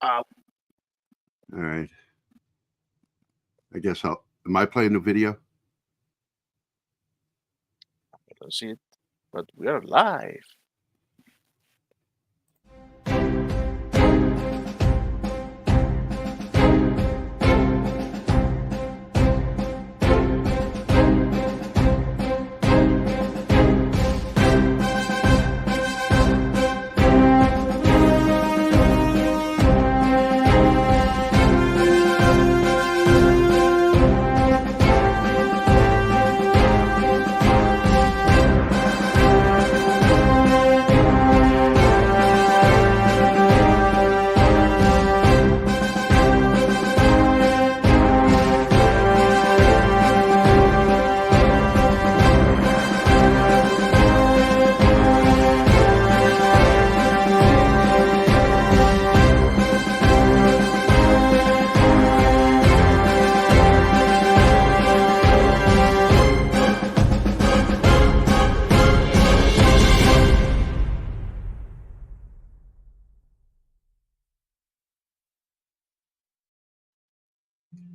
All right. I guess am I playing the video? I don't see it, but we are live.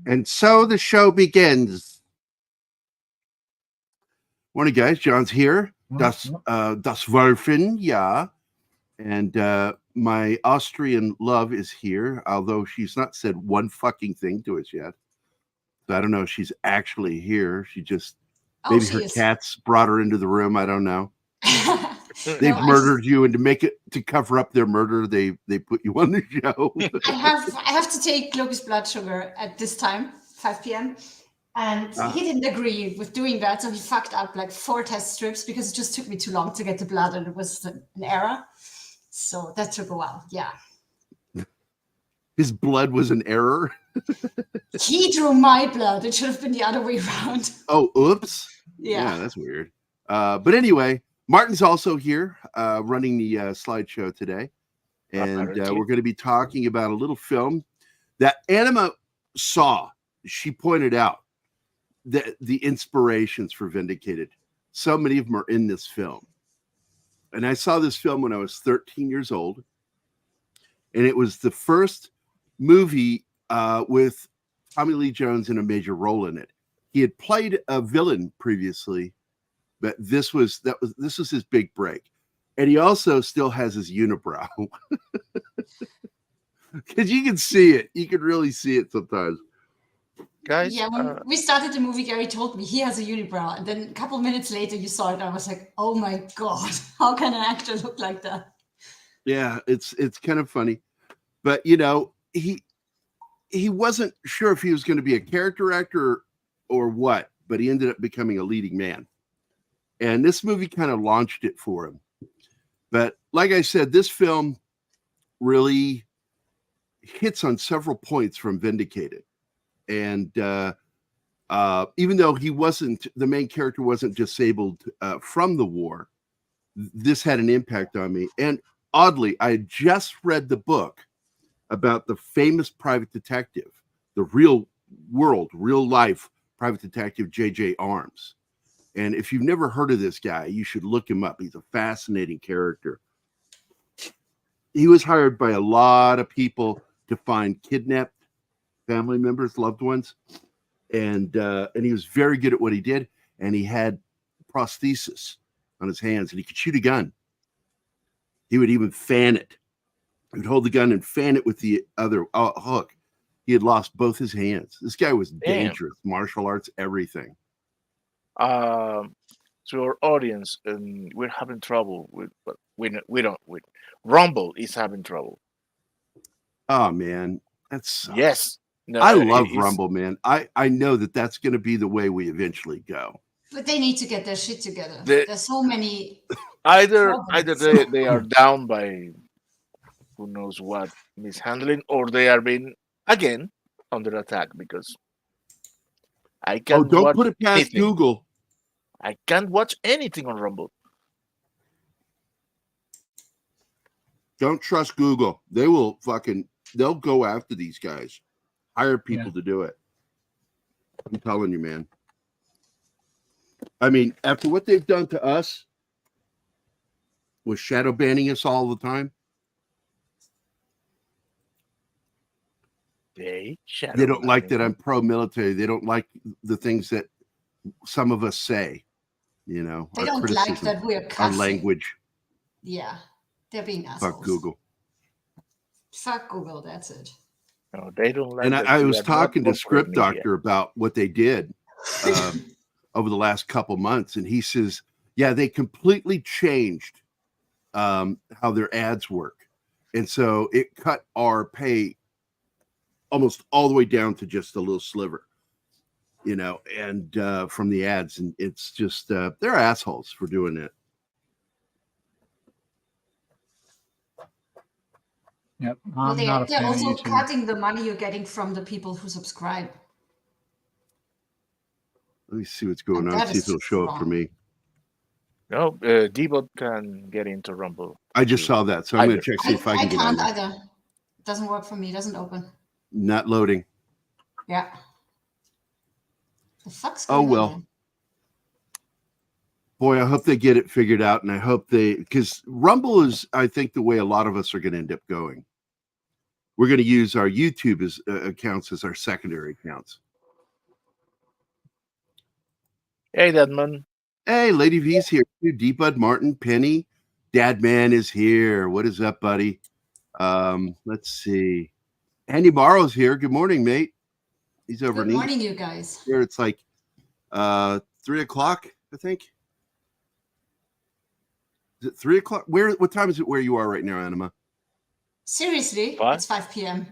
And so the show begins. Morning, guys. John's here. Das Wölfen, yeah. And my Austrian love is here, although she's not said one fucking thing to us yet. So I don't know if she's actually here. She just, maybe her cats brought her into the room. I don't know. They've murdered you, and to cover up their murder, they put you on the show. I have to take Lucas' blood sugar at this time, 5 p.m. And he didn't agree with doing that, so he fucked up like 4 test strips because it just took me too long to get the blood, and it was an error. So that took a while. Yeah. His blood was an error. He drew my blood. It should have been the other way around. Oh, oops. Yeah, that's weird. But anyway, Martin's also here running the slideshow today. And we're going to be talking about a little film that Anima saw. She pointed out that the inspirations for Vindicated. So many of them are in this film. And I saw this film when I was 13 years old. And it was the first movie with Tommy Lee Jones in a major role in it. He had played a villain previously, but this was his big break. And he also still has his unibrow. Because you can see it. You can really see it sometimes. Guys, yeah, when we started the movie, Gerry told me he has a unibrow. And then a couple of minutes later, you saw it. And I was like, oh my God, how can an actor look like that? Yeah, it's kind of funny. But, you know, he wasn't sure if he was going to be a character actor or what, but he ended up becoming a leading man. And this movie kind of launched it for him. But like I said, this film really hits on several points from Vindicated. And even though the main character wasn't disabled from the war, this had an impact on me. And oddly, I had just read the book about the famous private detective, the real life private detective, J.J. Arms. And if you've never heard of this guy, you should look him up. He's a fascinating character. He was hired by a lot of people to find kidnapped family members, loved ones. And he was very good at what he did. And he had prosthesis on his hands, and he could shoot a gun. He would even fan it. He would hold the gun and fan it with the other hook. He had lost both his hands. This guy was dangerous. Martial arts, everything. To our audience, we're having trouble with, but we don't. Rumble is having trouble. Oh man, that's yes. No, I love Rumble, man. I know that's going to be the way we eventually go. But they need to get their shit together. There's so many. Either they are down by who knows what mishandling, or they are being again under attack because I can't. Don't put it past anything. Google. I can't watch anything on Rumble. Don't trust Google. They'll go after these guys. Hire people to do it. I'm telling you, man. I mean, after what they've done to us with shadow banning us all the time, They They don't like that animal. I'm pro-military. They don't like the things that some of us say, They our don't like criticism, that we're our cussing. language. Yeah, they're being assholes. Fuck Google. Fuck Google, that's it. No, they don't like And that. I we was are not talking to corporate Script media. Doctor about what they did over the last couple months, and he says, yeah, they completely changed how their ads work, and so it cut our pay almost all the way down to just a little sliver, and from the ads, and it's just they're assholes for doing it. Yep, Well, I'm not a they're fan of also YouTube. cutting the money you're getting from the people who subscribe. Let me see what's going And on. that See is if it'll show up for wrong. me. No, D-Bot can get into Rumble. I just saw that, so I'm going to check see if I can get on can't there. either. It doesn't work for me. It doesn't open. Not loading. Yeah. The fuck's Oh going well. on? Boy, I hope they get it figured out, and I hope because Rumble is, I think, the way a lot of us are going to end up going. We're going to use our YouTube accounts as our secondary accounts. Hey, Deadman. Hey, Lady V's here. D-Bud, Martin, Penny, Dadman is here. What is up, buddy? Let's see. Andy Morrow's here. Good morning, mate. He's over Good in morning, you guys. here. It's like 3:00, I think. Is it 3:00? What time is it where you are right now, Anima? Seriously, 5? it's 5 p.m.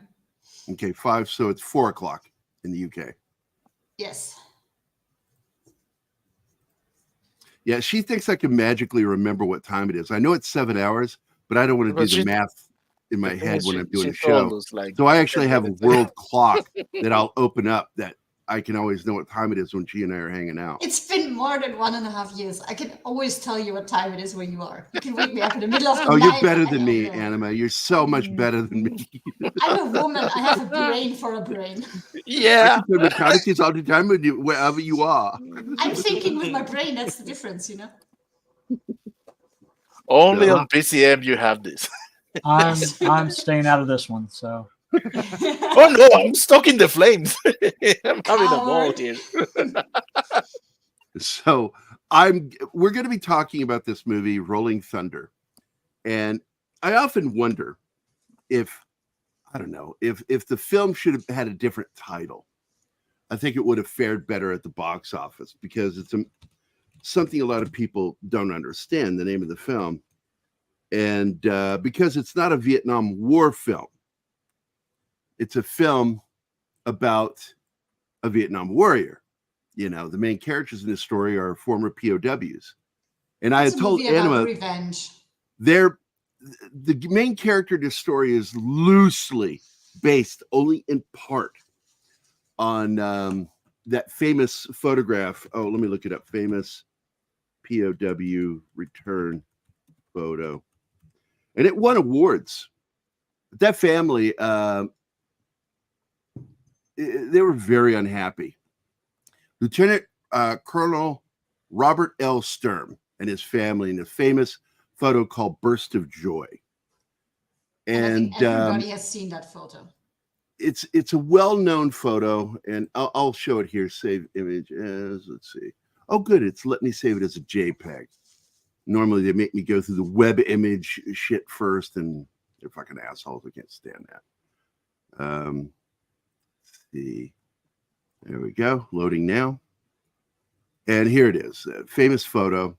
Okay, 5. So it's 4:00 in the UK. Yes. Yeah, she thinks I can magically remember what time it is. I know it's 7 hours, but I don't want to But do the she- math in my The thing head is, when she- I'm doing she a show. told us, like, So I actually have a it's- world clock that I'll open up that I can always know what time it is when she and I are hanging out. It's been more than 1.5 years. I can always tell you what time it is where you are. You can wake me up in the middle of the Oh, night. you're better and than I'll me, know. Anima. You're so much better than me. I'm a woman. I have a brain for a brain. I Yeah. can play mechanics all the time with you, wherever you are. I'm thinking with my brain. That's the difference, Only Yeah. on PCM you have this. I'm staying out of this one. So Oh no, I'm stuck in the flames. I'm having a ball Coward. here. So we're going to be talking about this movie, Rolling Thunder. And I often wonder if the film should have had a different title. I think it would have fared better at the box office because it's something a lot of people don't understand, the name of the film. And because it's not a Vietnam War film, it's a film about a Vietnam warrior. The main characters in this story are former POWs. And I It's had a told movie about Anima, revenge. the main character in this story is loosely based only in part on that famous photograph. Oh, let me look it up. Famous POW return photo. And it won awards. That family, they were very unhappy. Lieutenant Colonel Robert L. Sturm and his family in a famous photo called Burst of Joy. And I And think everybody has seen that photo. it's a well-known photo, and I'll show it here. Save image as, let's see. Oh, good. It's let me save it as a JPEG. Normally they make me go through the web image shit first, and they're fucking assholes. I can't stand that. Let's see. There we go. Loading now. And here it is. A famous photo.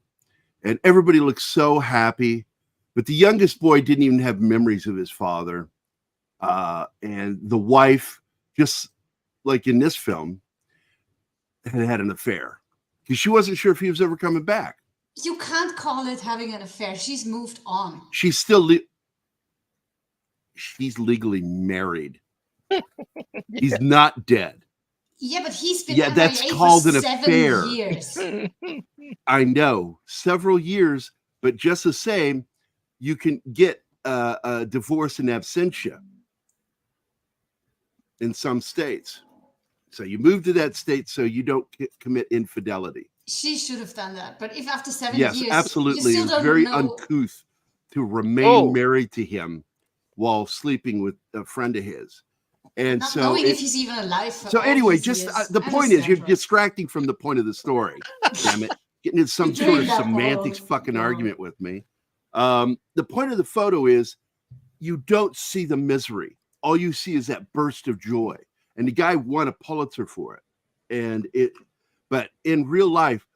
And everybody looks so happy. But the youngest boy didn't even have memories of his father. And the wife, just like in this film, had an affair. Because she wasn't sure if he was ever coming back. You can't call it having an affair. She's moved on. She's still she's legally married. He's not dead. Yeah, but he's been Yeah, that's MIA called for an 7 affair. years. I know, several years, but just the same, you can get a divorce in absentia in some states. So you move to that state so you don't commit infidelity. She should have done that. But if after 7 Yes, years, absolutely. you It still was don't very know. uncouth to remain Oh. married to him while sleeping with a friend of his. And Not so, knowing if he's even alive. so how anyway, easy just it is. the I point is, you're understand, right? distracting from the point of the story. Damn it, getting into some You're sort of doing that, semantics Paul. fucking No. argument with me. The point of the photo is you don't see the misery. All you see is that burst of joy. And the guy won a Pulitzer for it. But in real life,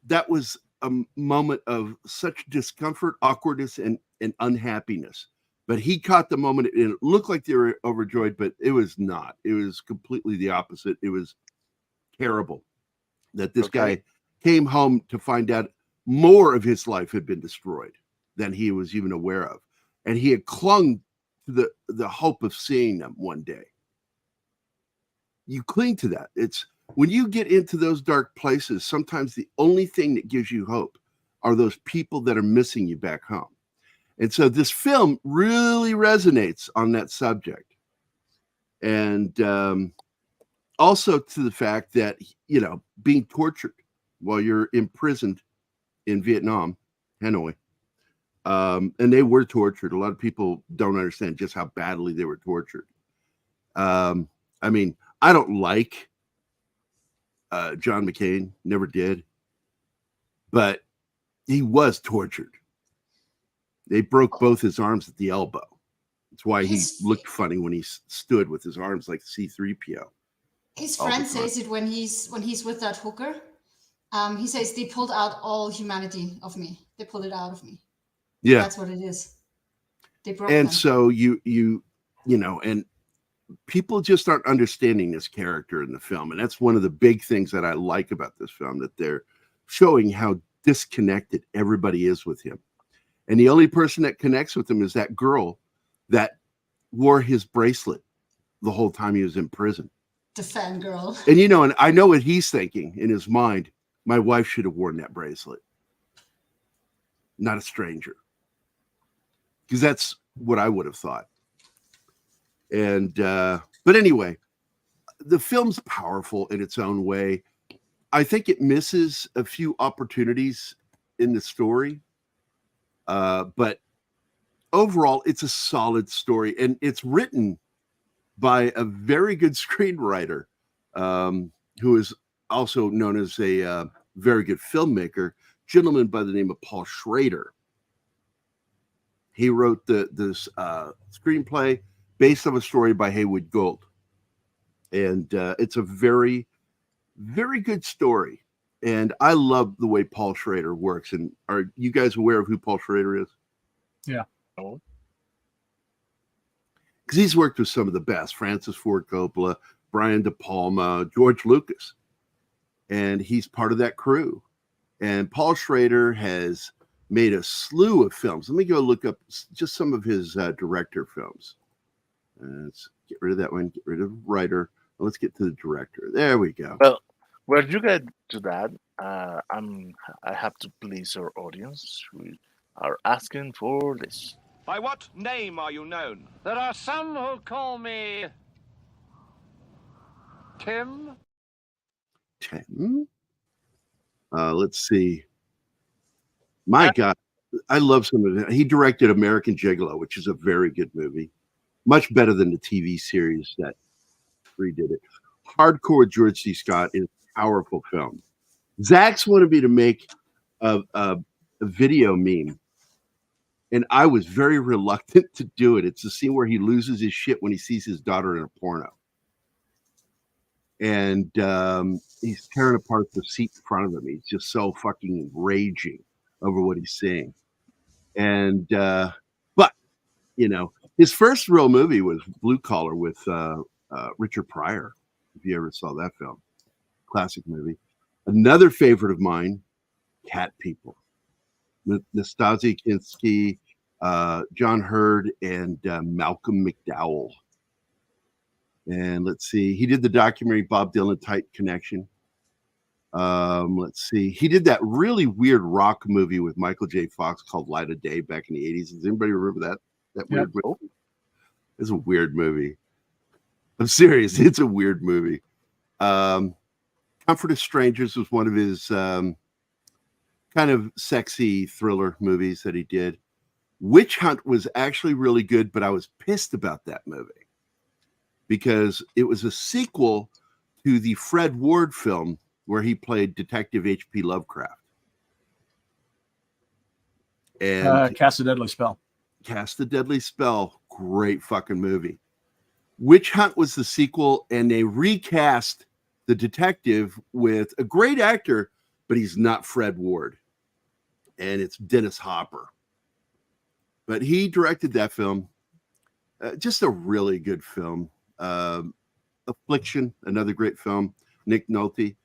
that was a moment of such discomfort, awkwardness, and unhappiness. But he caught the moment, and it looked like they were overjoyed, but it was not. It was completely the opposite. It was terrible that this guy came home to find out more of his life had been destroyed than he was even aware of. And he had clung to the hope of seeing them one day. You cling to that. It's when you get into those dark places, sometimes the only thing that gives you hope are those people that are missing you back home. And so this film really resonates on that subject. And also to the fact that, being tortured while you're imprisoned in Vietnam, Hanoi, and they were tortured. A lot of people don't understand just how badly they were tortured. I mean, I don't like John McCain, never did, but he was tortured. They broke both his arms at the elbow. That's why he looked funny when he stood with his arms like C-3PO. His friend says it when he's with that hooker. He says they pulled out all humanity of me. They pulled it out of me. Yeah, that's what it is. They broke and them. so and people just aren't understanding this character in the film, and that's one of the big things that I like about this film, that they're showing how disconnected everybody is with him. And the only person that connects with him is that girl that wore his bracelet the whole time he was in prison. The fangirl. And I know what he's thinking in his mind. My wife should have worn that bracelet, not a stranger. Because that's what I would have thought. And but anyway, the film's powerful in its own way. I think it misses a few opportunities in the story. But overall, it's a solid story, and it's written by a very good screenwriter, who is also known as a very good filmmaker, gentleman by the name of Paul Schrader. He wrote this screenplay based on a story by Haywood Gould, and it's a very, very good story. And I love the way Paul Schrader works. And are you guys aware of who Paul Schrader is? Yeah. Oh. Because he's worked with some of the best: Francis Ford Coppola, Brian De Palma, George Lucas. And he's part of that crew. And Paul Schrader has made a slew of films. Let me go look up just some of his director films. Let's get rid of that one, get rid of writer. Let's get to the director. There we go. Well, where you get to that, I have to please our audience. We are asking for this. By what name are you known? There are some who call me Tim. Tim? Let's see. My God, I love some of it. He directed American Gigolo, which is a very good movie. Much better than the TV series that redid it. Hardcore George C. Scott is a powerful film. Zach's wanted me to make a video meme, and I was very reluctant to do it. It's the scene where he loses his shit when he sees his daughter in a porno. And he's tearing apart the seat in front of him. He's just so fucking raging over what he's seeing. And but his first real movie was Blue Collar with Richard Pryor. If you ever saw that film, classic movie. Another favorite of mine, Cat People. Nastasia Kinski, John Hurd, and Malcolm McDowell. And let's see, he did the documentary Bob Dylan Tight Connection. Let's see, he did that really weird rock movie with Michael J. Fox called Light of Day back in the 80s. Does anybody remember that weird movie? It's a weird movie. I'm serious. It's a weird movie. Comfort of Strangers was one of his kind of sexy thriller movies that he did. Witch Hunt was actually really good, but I was pissed about that movie. because it was a sequel to the Fred Ward film where he played Detective H.P. Lovecraft. And Cast a Deadly Spell. Cast a Deadly Spell, great fucking movie. Witch Hunt was the sequel, and they recast the detective with a great actor, but he's not Fred Ward. And it's Dennis Hopper. But he directed that film. Just a really good film. Affliction, another great film. Nick Nolte.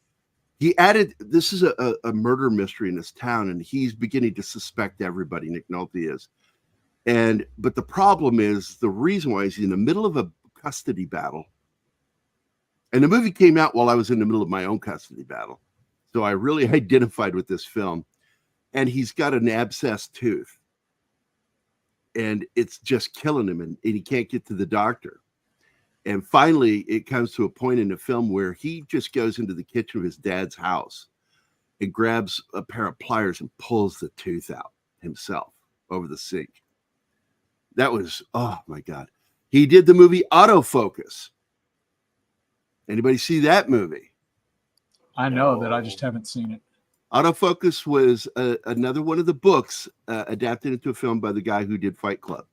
He added, this is a murder mystery in this town, and he's beginning to suspect everybody, Nick Nolte is. But the problem is, the reason why is he's in the middle of a custody battle. And the movie came out while I was in the middle of my own custody battle. So I really identified with this film. And he's got an abscessed tooth. And it's just killing him, and he can't get to the doctor. And finally, it comes to a point in the film where he just goes into the kitchen of his dad's house and grabs a pair of pliers and pulls the tooth out himself over the sink. That was, oh my God. He did the movie Autofocus. Anybody see that movie? I know that, I just haven't seen it. Autofocus was another one of the books adapted into a film by the guy who did Fight Club.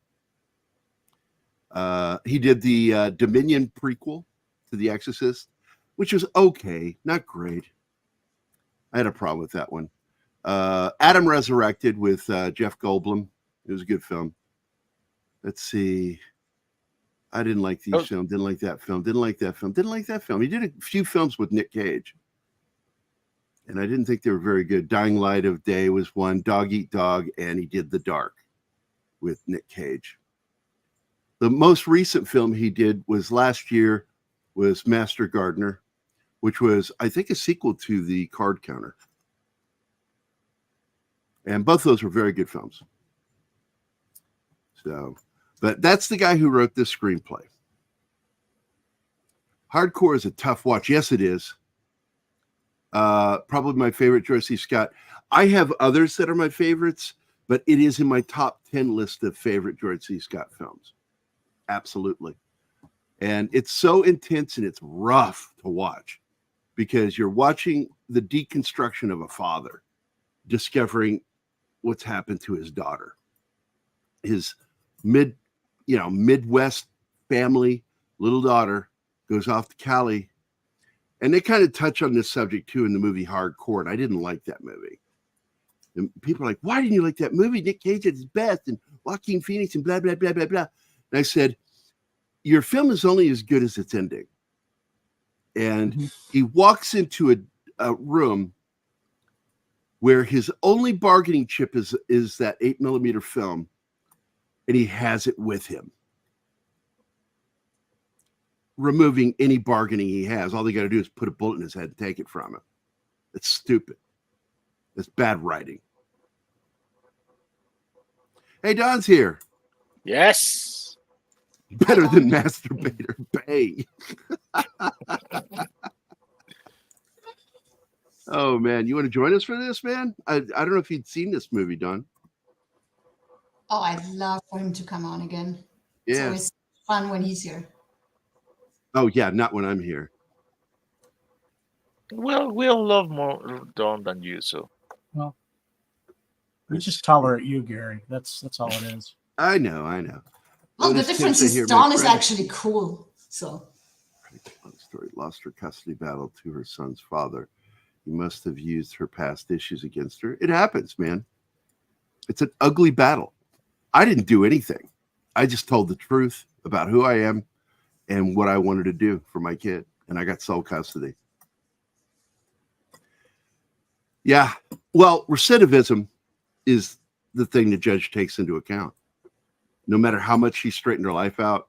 He did the Dominion prequel to The Exorcist, which was okay, not great. I had a problem with that one. Adam Resurrected with Jeff Goldblum. It was a good film. Let's see. I didn't like these films. Didn't like that film. Didn't like that film. Didn't like that film. He did a few films with Nick Cage. And I didn't think they were very good. Dying Light of Day was one. Dog Eat Dog. And he did The Dark with Nick Cage. The most recent film he did was last year was Master Gardener, which was, I think, a sequel to The Card Counter. And both those were very good films. So, but that's the guy who wrote this screenplay. Hardcore is a tough watch. Yes, it is. Probably my favorite, George C. Scott. I have others that are my favorites, but it is in my top 10 list of favorite George C. Scott films. Absolutely. And it's so intense and it's rough to watch because you're watching the deconstruction of a father discovering what's happened to his daughter. His Midwest family, little daughter, goes off to Cali. And they kind of touch on this subject too in the movie Hardcore. And I didn't like that movie. And people are like, why didn't you like that movie? Nick Cage at his best and Joaquin Phoenix and blah, blah, blah, blah, blah. And I said, your film is only as good as its ending. And he walks into a room where his only bargaining chip is that 8mm film. And he has it with him. Removing any bargaining he has. All they got to do is put a bullet in his head and take it from him. It's stupid. It's bad writing. Hey, Don's here. Yes. Better than Masturbator Bay. Oh, man. You want to join us for this, man? I don't know if you'd seen this movie, Don. Oh, I'd love for him to come on again. Yeah. It's always fun when he's here. Oh, yeah. Not when I'm here. Well, we'll love more Dawn than you, so. Well, we just tolerate you, Gary. That's all it is. I know. Well, the difference is Dawn is actually cool. So. Long story. Lost her custody battle to her son's father. He must have used her past issues against her. It happens, man. It's an ugly battle. I didn't do anything. I just told the truth about who I am and what I wanted to do for my kid. And I got sole custody. Yeah. Well, recidivism is the thing the judge takes into account. No matter how much she straightened her life out,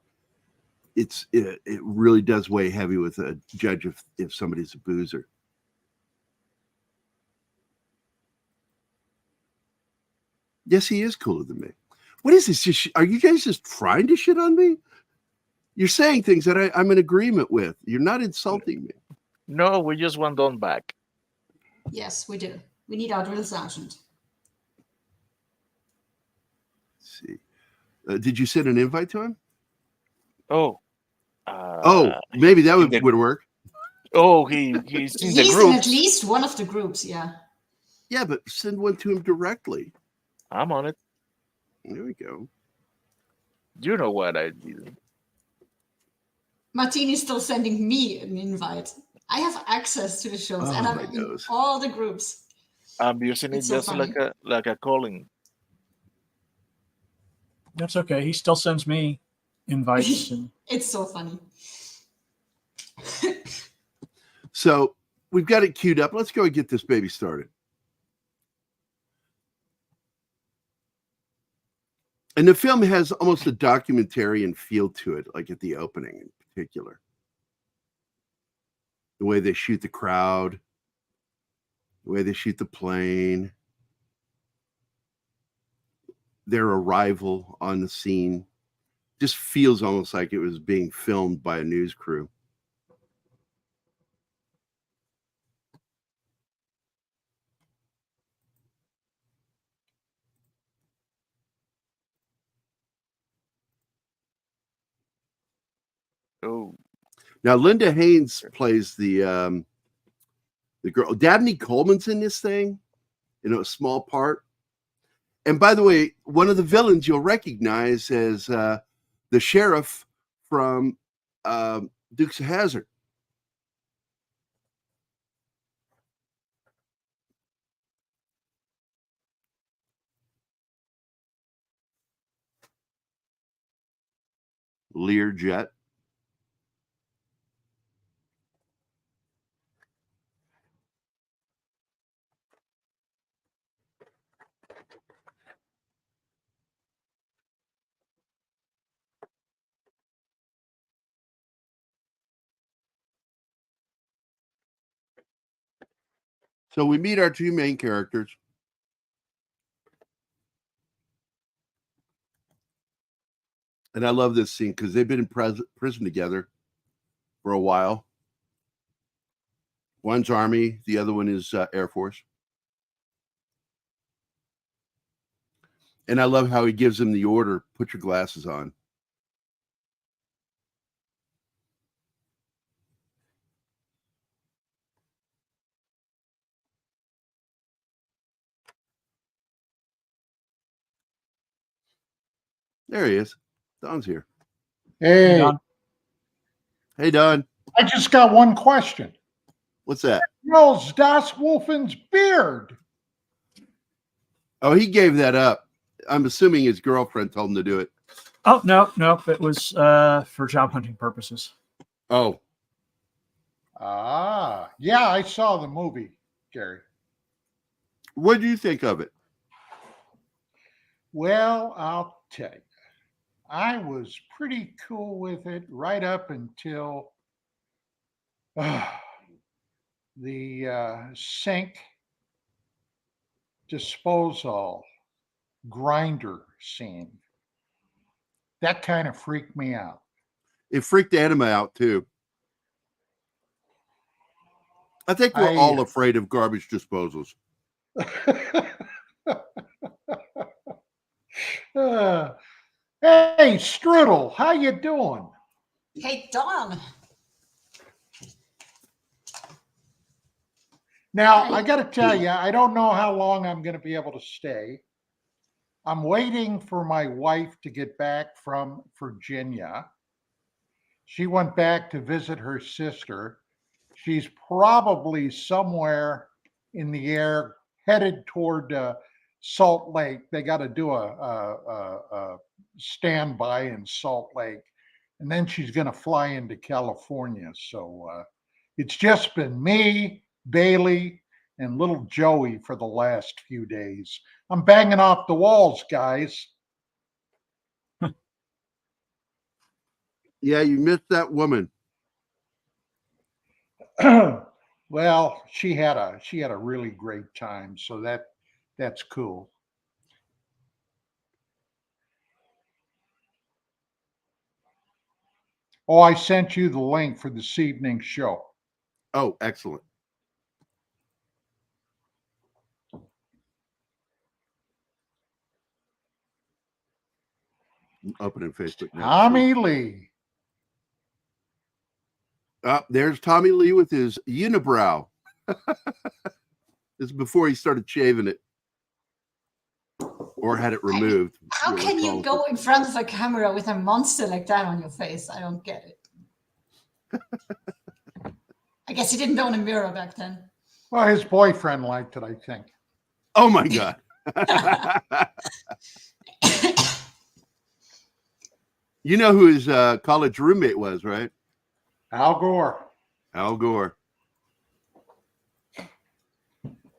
it really does weigh heavy with a judge if somebody's a boozer. Yes, he is cooler than me. What is this? Are you guys just trying to shit on me? You're saying things that I'm in agreement with. You're not insulting me. No, we just want Dawn back. Yes, we do. We need our drill sergeant. Let's see. Did you send an invite to him? Oh, Oh, maybe that in the- would work. Oh, he's in the He's in at groups. least one of the groups, yeah. Yeah, but send one to him directly. I'm on it. There we go. You know what I did. Martini's still sending me an invite. I have access to the shows, and Oh, I'm my in nose. all the groups. I'm using it It's so just funny. like a calling. That's okay. He still sends me invites. And It's so funny. So we've got it queued up. Let's go and get this baby started. And the film has almost a documentarian feel to it, like at the opening in particular. The way they shoot the crowd, the way they shoot the plane, their arrival on the scene. Just feels almost like it was being filmed by a news crew. Oh, Now, Linda Haynes plays the girl. Dabney Coleman's in this thing, a small part. And by the way, one of the villains you'll recognize as the sheriff from Dukes of Hazzard. Learjet. So we meet our two main characters. And I love this scene because they've been in prison together for a while. One's Army, the other one is Air Force. And I love how he gives him the order, put your glasses on. There he is. Don's here. Hey, Hey, Don. Hey, Don. I just got one question. What's that? How's Das Wolfen's beard? Oh, he gave that up. I'm assuming his girlfriend told him to do it. Oh, no. It was for job hunting purposes. Oh, Ah, yeah, I saw the movie, Gary. what do you think of it? Well, I'll tell you, I was pretty cool with it right up until the sink disposal grinder scene. That kind of freaked me out. It freaked Anima out too. I think we're all afraid of garbage disposals. Hey, Strudel, how you doing? Hey, Dawn. Now, I got to tell you, I don't know how long I'm going to be able to stay. I'm waiting for my wife to get back from Virginia. She went back to visit her sister. She's probably somewhere in the air headed toward Salt Lake. They got to do a standby in Salt Lake. And then she's going to fly into California. So it's just been me, Bailey, and little Joey for the last few days. I'm banging off the walls, guys. Yeah, you missed that woman. Well, she had a really great time, so that's cool. Oh, I sent you the link for this evening's show. Oh, excellent. Opening Facebook now. Tommy Lee. There's Tommy Lee with his unibrow. This is before he started shaving it or had it removed. How can you go in front of a camera with a monster like that on your face? I don't get it. I guess he didn't own a mirror back then. Well, his boyfriend liked it, I think. Oh my God. You know who his college roommate was, right? Al Gore. Al Gore.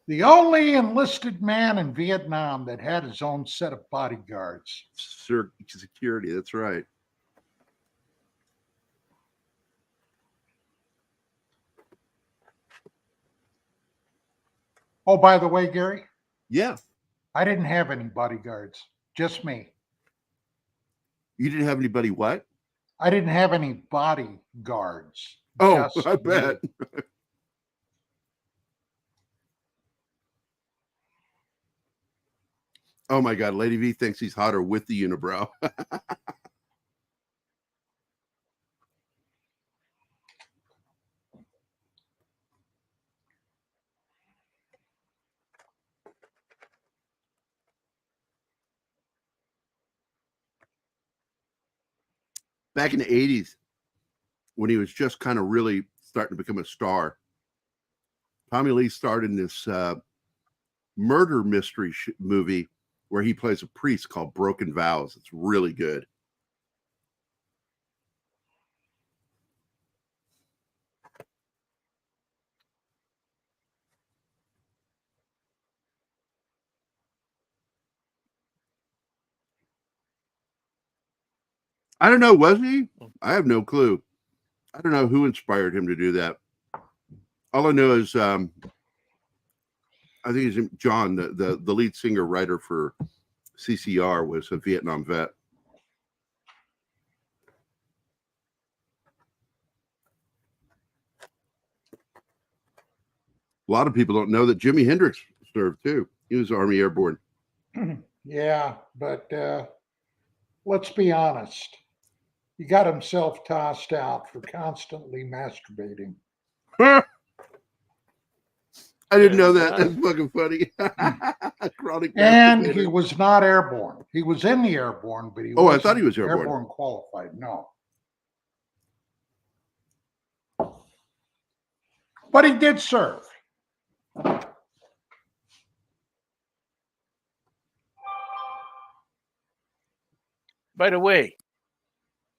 The only enlisted man in Vietnam that had his own set of bodyguards. Security, that's right. Oh, by the way, Gary, Yeah. I didn't have any bodyguards, just me. You didn't have anybody what? I didn't have any bodyguards. Oh, just I me. bet. Oh my God, Lady V thinks he's hotter with the unibrow. Back in the 80s, when he was just kind of really starting to become a star, Tommy Lee starred in this murder mystery movie where he plays a priest called Broken Vows. It's really good. I don't know. Was he? I have no clue. I don't know who inspired him to do that. All I know is I think it's John, the lead singer writer for CCR, was a Vietnam vet. A lot of people don't know that Jimi Hendrix served too. He was Army Airborne. Yeah, but let's be honest. He got himself tossed out for constantly masturbating. I didn't know that. That's fucking funny. Chronic And masturbator. he was not airborne. He was in the airborne, but he Oh, I wasn't thought he was airborne. airborne qualified. No. But he did serve. By the way,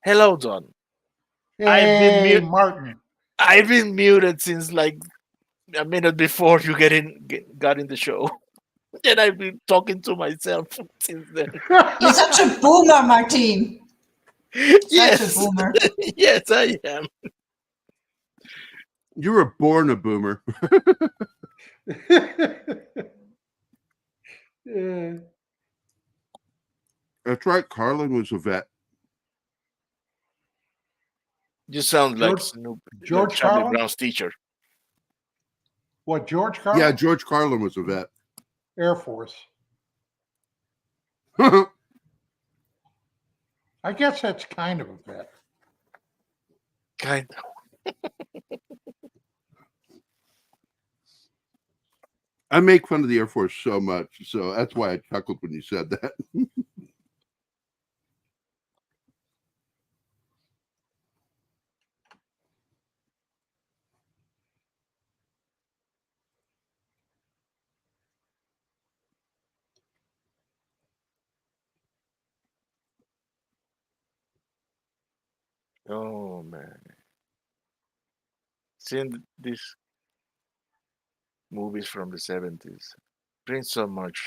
hello, Don. Hey, Martin. I've been muted since like a minute before you got in the show. And I've been talking to myself since then. You're such a boomer, Martin. Yes. Such a boomer. Yes, I am. You were born a boomer. Yeah. That's right. Carlin was a vet. You sound like George Charlie Carlin? Brown's teacher. What, George Carlin? Yeah, George Carlin was a vet. Air Force. I guess that's kind of a vet. Kind of. I make fun of the Air Force so much, so that's why I chuckled when you said that. Oh man. Seeing these movies from the 70s brings so much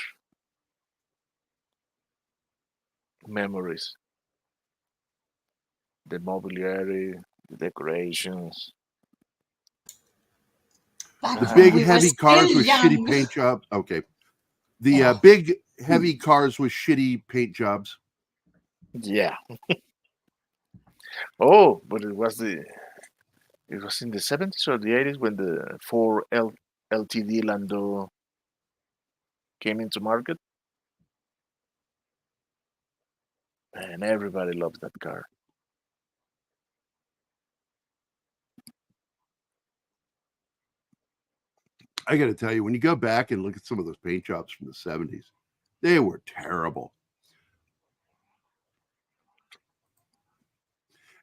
memories. The mobiliary, the decorations. Back The when big we were heavy cars still with young. shitty paint jobs. Okay. The Yeah. big heavy cars with shitty paint jobs. Yeah. Oh, but it was in the 70s or the 80s when the Ford LTD Landau came into market. And everybody loves that car. I got to tell you, when you go back and look at some of those paint jobs from the 70s, they were terrible.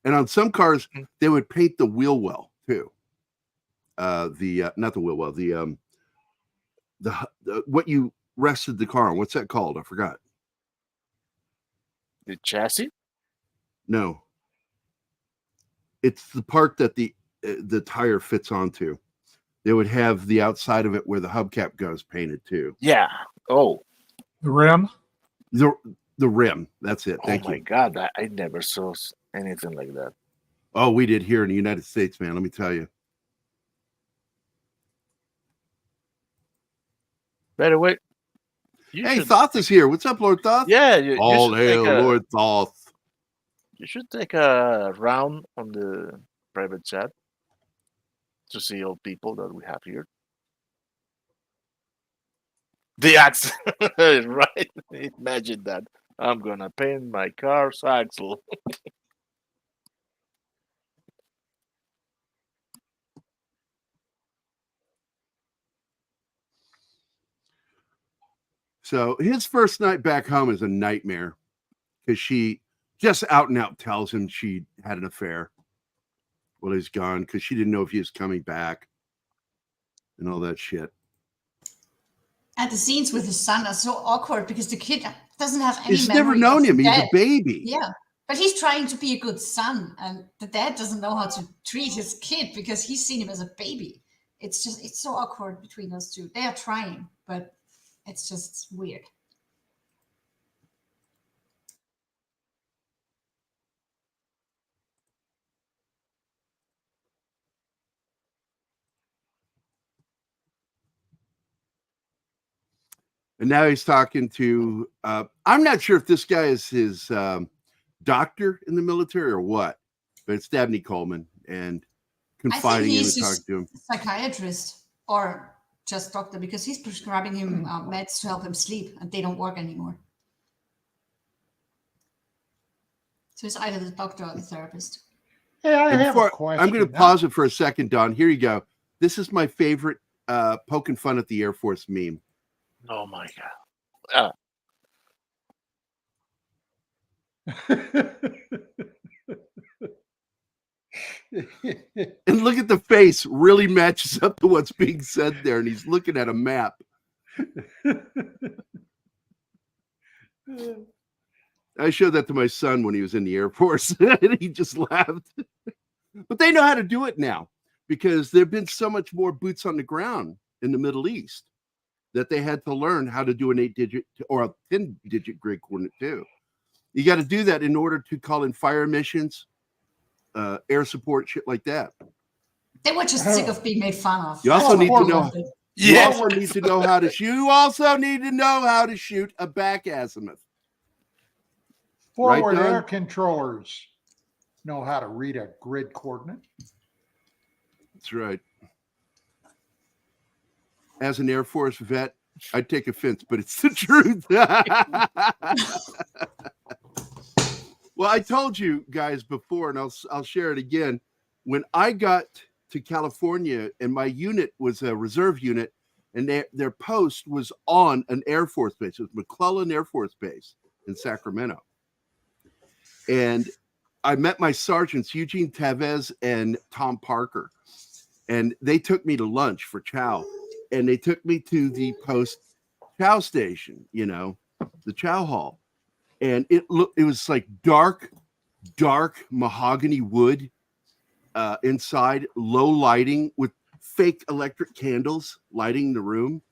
And on some cars, they would paint the wheel well too. Not the wheel well, the what you rested the car on. What's that called? I forgot. The chassis? No, it's the part that the tire fits onto. They would have the outside of it where the hubcap goes painted too. Yeah. Oh. The rim. The rim. That's it. Thank oh my you. God, I never saw anything like that. Oh, we did here in the United States, man. Let me tell you. By the way, Hey, Thoth is here. What's up, Lord Thoth? Yeah, you All should hail, take a- Lord Thoth. You should take a round on the private chat to see all people that we have here. The axe, right? Imagine that. I'm gonna paint my car's axle. So his first night back home is a nightmare because she just out and out tells him she had an affair while he's gone because she didn't know if he was coming back and all that shit. And the scenes with his son are so awkward because the kid doesn't have any He's never memory known of him. the He's a dad. baby. Yeah, but he's trying to be a good son, and the dad doesn't know how to treat his kid because he's seen him as a baby. It's so awkward between those two. They are trying, but it's just weird. And now he's talking to, I'm not sure if this guy is his doctor in the military or what, but it's Dabney Coleman and confiding in and talking to him. Psychiatrist or just doctor because he's prescribing him meds to help him sleep and they don't work anymore. So it's either the doctor or the therapist. Hey, I And have a question. I'm going to pause it for a second, Don. Here you go. This is my favorite poking fun at the Air Force meme. Oh my God. And look at the face, really matches up to what's being said there. And he's looking at a map. I showed that to my son when he was in the Air Force, and he just laughed. But they know how to do it now because there have been so much more boots on the ground in the Middle East that they had to learn how to do an 8-digit or a 10-digit grid coordinate too. You got to do that in order to call in fire missions, air support, shit like that. They were just sick of being made fun of. You also need to know. You Yes. also need to know how to shoot. You also need to know how to shoot a back azimuth. Forward Right, Don? air controllers know how to read a grid coordinate. That's right. As an Air Force vet, I take offense, but it's the truth. Well, I told you guys before, and I'll share it again. When I got to California, and my unit was a reserve unit, and their post was on an Air Force base. It was McClellan Air Force Base in Sacramento. And I met my sergeants, Eugene Tevez and Tom Parker, and they took me to lunch for chow. And they took me to the post chow station, the chow hall. And it was like dark mahogany wood inside, low lighting with fake electric candles lighting the room.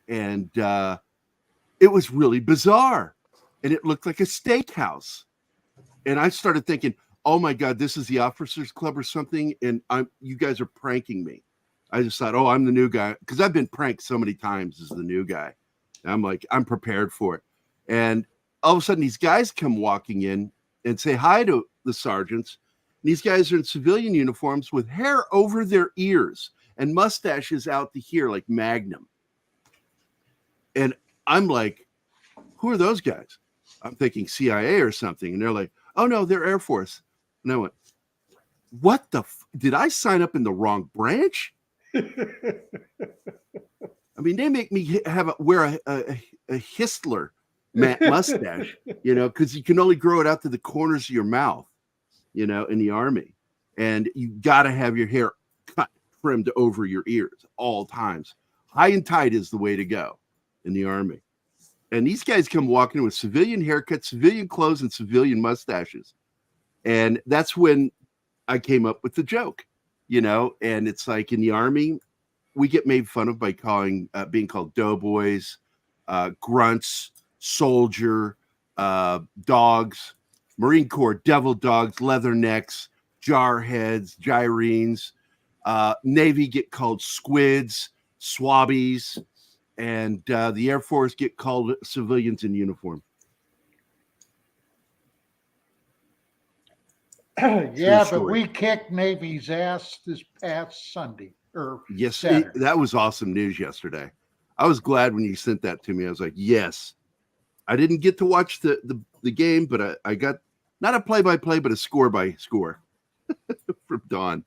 And it was really bizarre. And it looked like a steakhouse. And I started thinking, oh my God, this is the officers club or something. And you guys are pranking me. I just thought, oh, I'm the new guy. Because I've been pranked so many times as the new guy. And I'm like, I'm prepared for it. And all of a sudden, these guys come walking in and say hi to the sergeants. And these guys are in civilian uniforms with hair over their ears and mustaches out to here like Magnum. And I'm like, who are those guys? I'm thinking CIA or something. And they're like, oh, no, they're Air Force. And I went, what the did I sign up in the wrong branch? I mean, they make me wear a Histler mustache, you know, because you can only grow it out to the corners of your mouth, you know, in the Army. And you got to have your hair cut, trimmed over your ears all times. High and tight is the way to go in the Army. And these guys come walking with civilian haircuts, civilian clothes, and civilian mustaches. And that's when I came up with the joke, you know, and it's like in the Army, we get made fun of by being called doughboys, grunts, soldier, dogs, Marine Corps, devil dogs, leathernecks, jarheads, gyrenes. Navy get called squids, swabbies, and the Air Force get called civilians in uniform. Yeah, True but story. we kicked Navy's ass this past Sunday. Or Yes, Saturday. that was awesome news yesterday. I was glad when you sent that to me. I was like, yes. I didn't get to watch the game, but I got not a play-by-play, but a score-by-score from Don.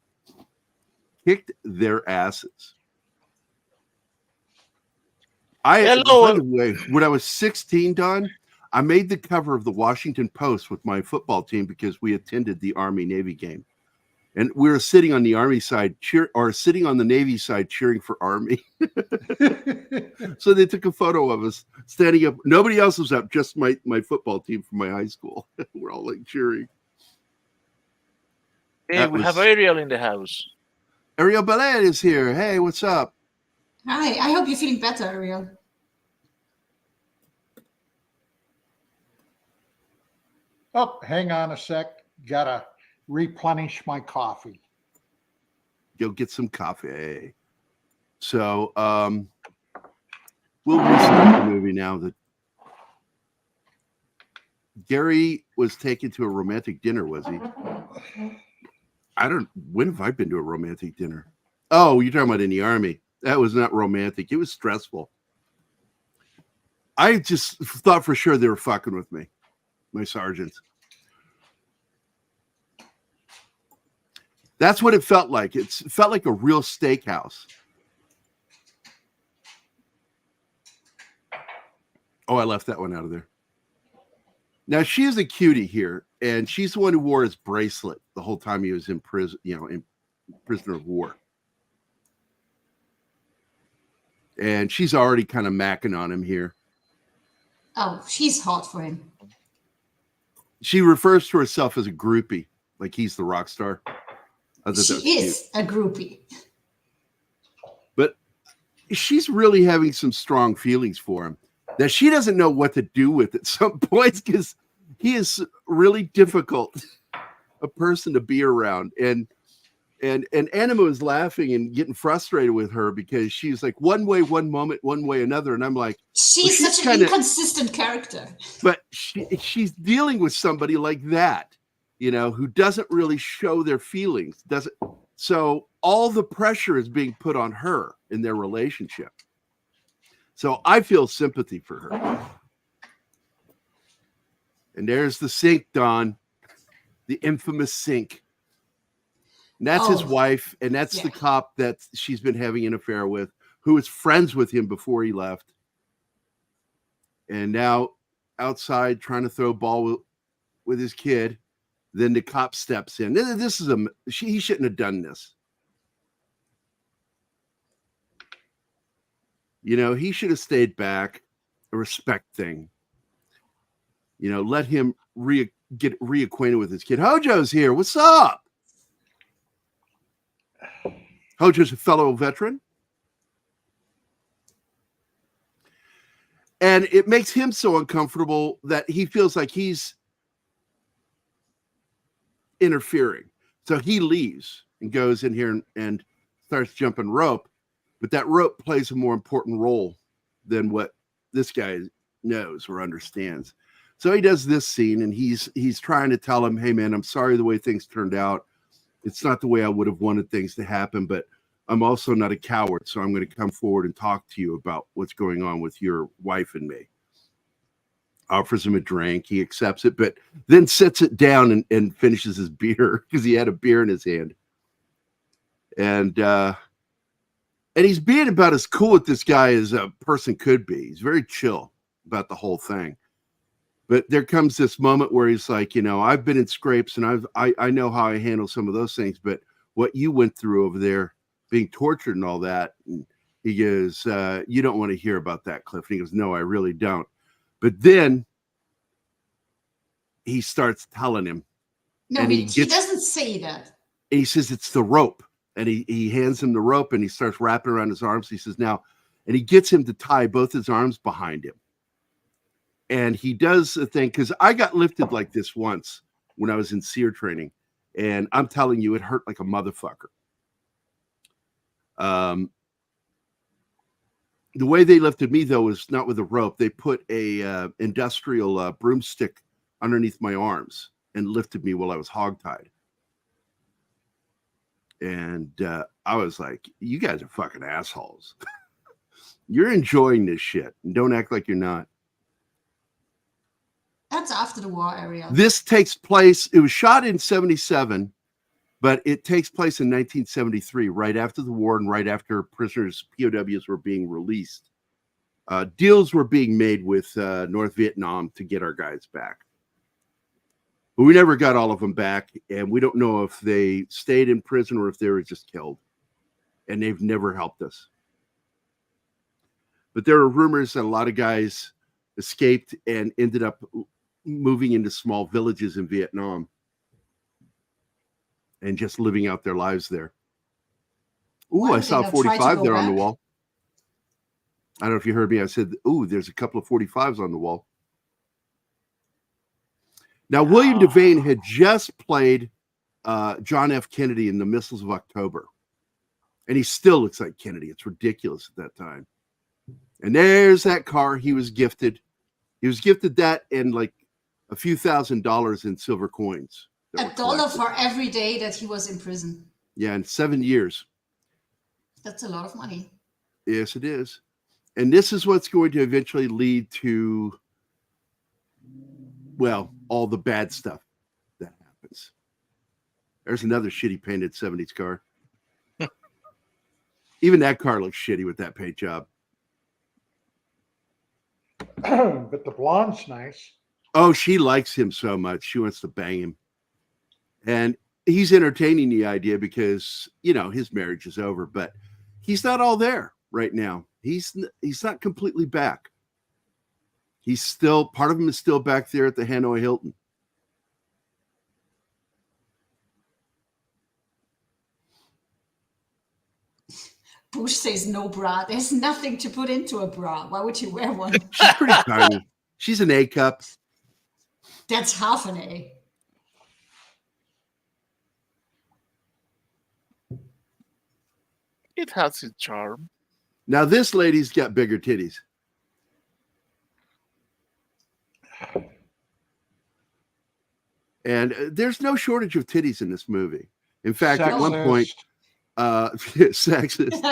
Kicked their asses. By the way, when I was 16, Don, I made the cover of the Washington Post with my football team because we attended the Army-Navy game. And we were sitting on the Army side, sitting on the Navy side cheering for Army. So they took a photo of us standing up. Nobody else was up, just my football team from my high school. We're all like cheering. Hey, we have Ariel in the house. Ariel Ballet is here. Hey, what's up? Hi, I hope you're feeling better, Ariel. Oh, hang on a sec. Gotta replenish my coffee. Go get some coffee. So we'll restart the movie now that Gerry was taken to a romantic dinner, was he? When have I been to a romantic dinner? Oh, you're talking about in the Army. That was not romantic. It was stressful. I just thought for sure they were fucking with me, my sergeants. That's what it felt like. It felt like a real steakhouse. Oh, I left that one out of there. Now, she is a cutie here, and she's the one who wore his bracelet the whole time he was in prison, in prisoner of war. And she's already kind of macking on him here. Oh, she's hot for him. She refers to herself as a groupie, like he's the rock star. She is a groupie. But she's really having some strong feelings for him that she doesn't know what to do with at some points because he is really difficult a person to be around. And Anima is laughing and getting frustrated with her because she's like one way, one moment, one way, another. And I'm like, she's such an inconsistent character. But she's dealing with somebody like that, who doesn't really show their feelings. So all the pressure is being put on her in their relationship. So I feel sympathy for her. And there's the sink, Don, the infamous sink. And that's his wife, and that's the cop that she's been having an affair with, who was friends with him before he left. And now outside trying to throw a ball with his kid. Then the cop steps in. This is he shouldn't have done this. He should have stayed back. A respect thing. Let him get reacquainted with his kid. Hojo's here. What's up? Hojo's a fellow veteran. And it makes him so uncomfortable that he feels like he's interfering. So he leaves and goes in here and starts jumping rope. But that rope plays a more important role than what this guy knows or understands. So he does this scene and he's trying to tell him, hey, man, I'm sorry the way things turned out. It's not the way I would have wanted things to happen, but I'm also not a coward. So I'm going to come forward and talk to you about what's going on with your wife and me. Offers him a drink. He accepts it, but then sets it down and finishes his beer because he had a beer in his hand. And And he's being about as cool with this guy as a person could be. He's very chill about the whole thing. But there comes this moment where he's like, I've been in scrapes and I know how I handle some of those things, but what you went through over there, being tortured and all that. And he goes, you don't want to hear about that, Cliff. And he goes, no, I really don't. But then he starts telling him. No, he doesn't say that. And he says, it's the rope. And he hands him the rope and he starts wrapping around his arms. He says, now, and he gets him to tie both his arms behind him. And he does a thing, because I got lifted like this once when I was in SEER training. And I'm telling you, it hurt like a motherfucker. The way they lifted me, though, was not with a rope. They put a industrial broomstick underneath my arms and lifted me while I was hogtied. And I was like, you guys are fucking assholes. You're enjoying this shit. And don't act like you're not. That's after the war area. This takes place, it was shot in 1977, but it takes place in 1973, right after the war and right after prisoners, POWs, were being released. Deals were being made with North Vietnam to get our guys back. But we never got all of them back, and we don't know if they stayed in prison or if they were just killed. And they've never helped us. But there are rumors that a lot of guys escaped and ended up moving into small villages in Vietnam and just living out their lives there. Ooh, I saw 45 there on the wall. I don't know if you heard me. I said, ooh, there's a couple of 45s on the wall. Now, William Devane had just played John F. Kennedy in The Missiles of October. And he still looks like Kennedy. It's ridiculous at that time. And there's that car he was gifted. He was gifted that and like a few $1,000s in silver coins. $1 for every day that he was in prison. Yeah, in 7 years. That's a lot of money. Yes, it is. And this is what's going to eventually lead to, well, all the bad stuff that happens. There's another shitty painted 70s car. Even that car looks shitty with that paint job. But the blonde's nice. Oh, she likes him so much. She wants to bang him. And he's entertaining the idea because, his marriage is over, but he's not all there right now. He's not completely back. He's still, part of him is still back there at the Hanoi Hilton. Bush says no bra. There's nothing to put into a bra. Why would you wear one? She's pretty tiny. She's an A cup. That's half an A. It has its charm. Now this lady's got bigger titties. And there's no shortage of titties in this movie. In fact, at one point, sexist.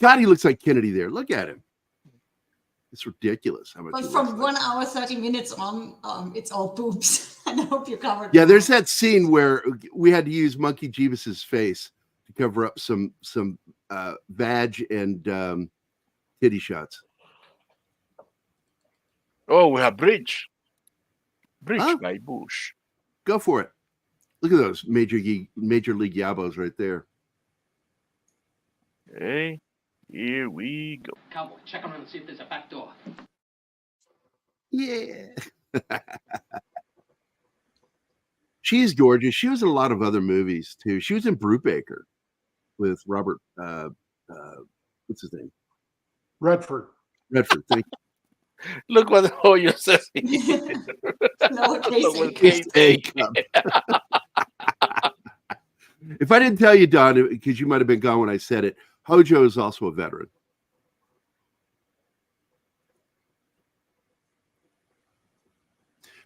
God, he looks like Kennedy there. Look at him. It's ridiculous how much. But from 1 hour, 30 minutes on, it's all boobs. And I hope you covered. Yeah, there's that scene where we had to use Monkey Jeebus's face to cover up some vag and titty shots. Oh, we have Bridge. Bridge Huh? by Bush. Go for it. Look at those major league yabos right there. Okay, here we go. Cowboy, check around and see if there's a back door. Yeah. She's gorgeous. She was in a lot of other movies too. She was in Brubaker with Robert. What's his name? Redford. Redford. Thank you. Look what Hoyo says. Lowercase A cup. If I didn't tell you, Don, because you might have been gone when I said it, Hojo is also a veteran.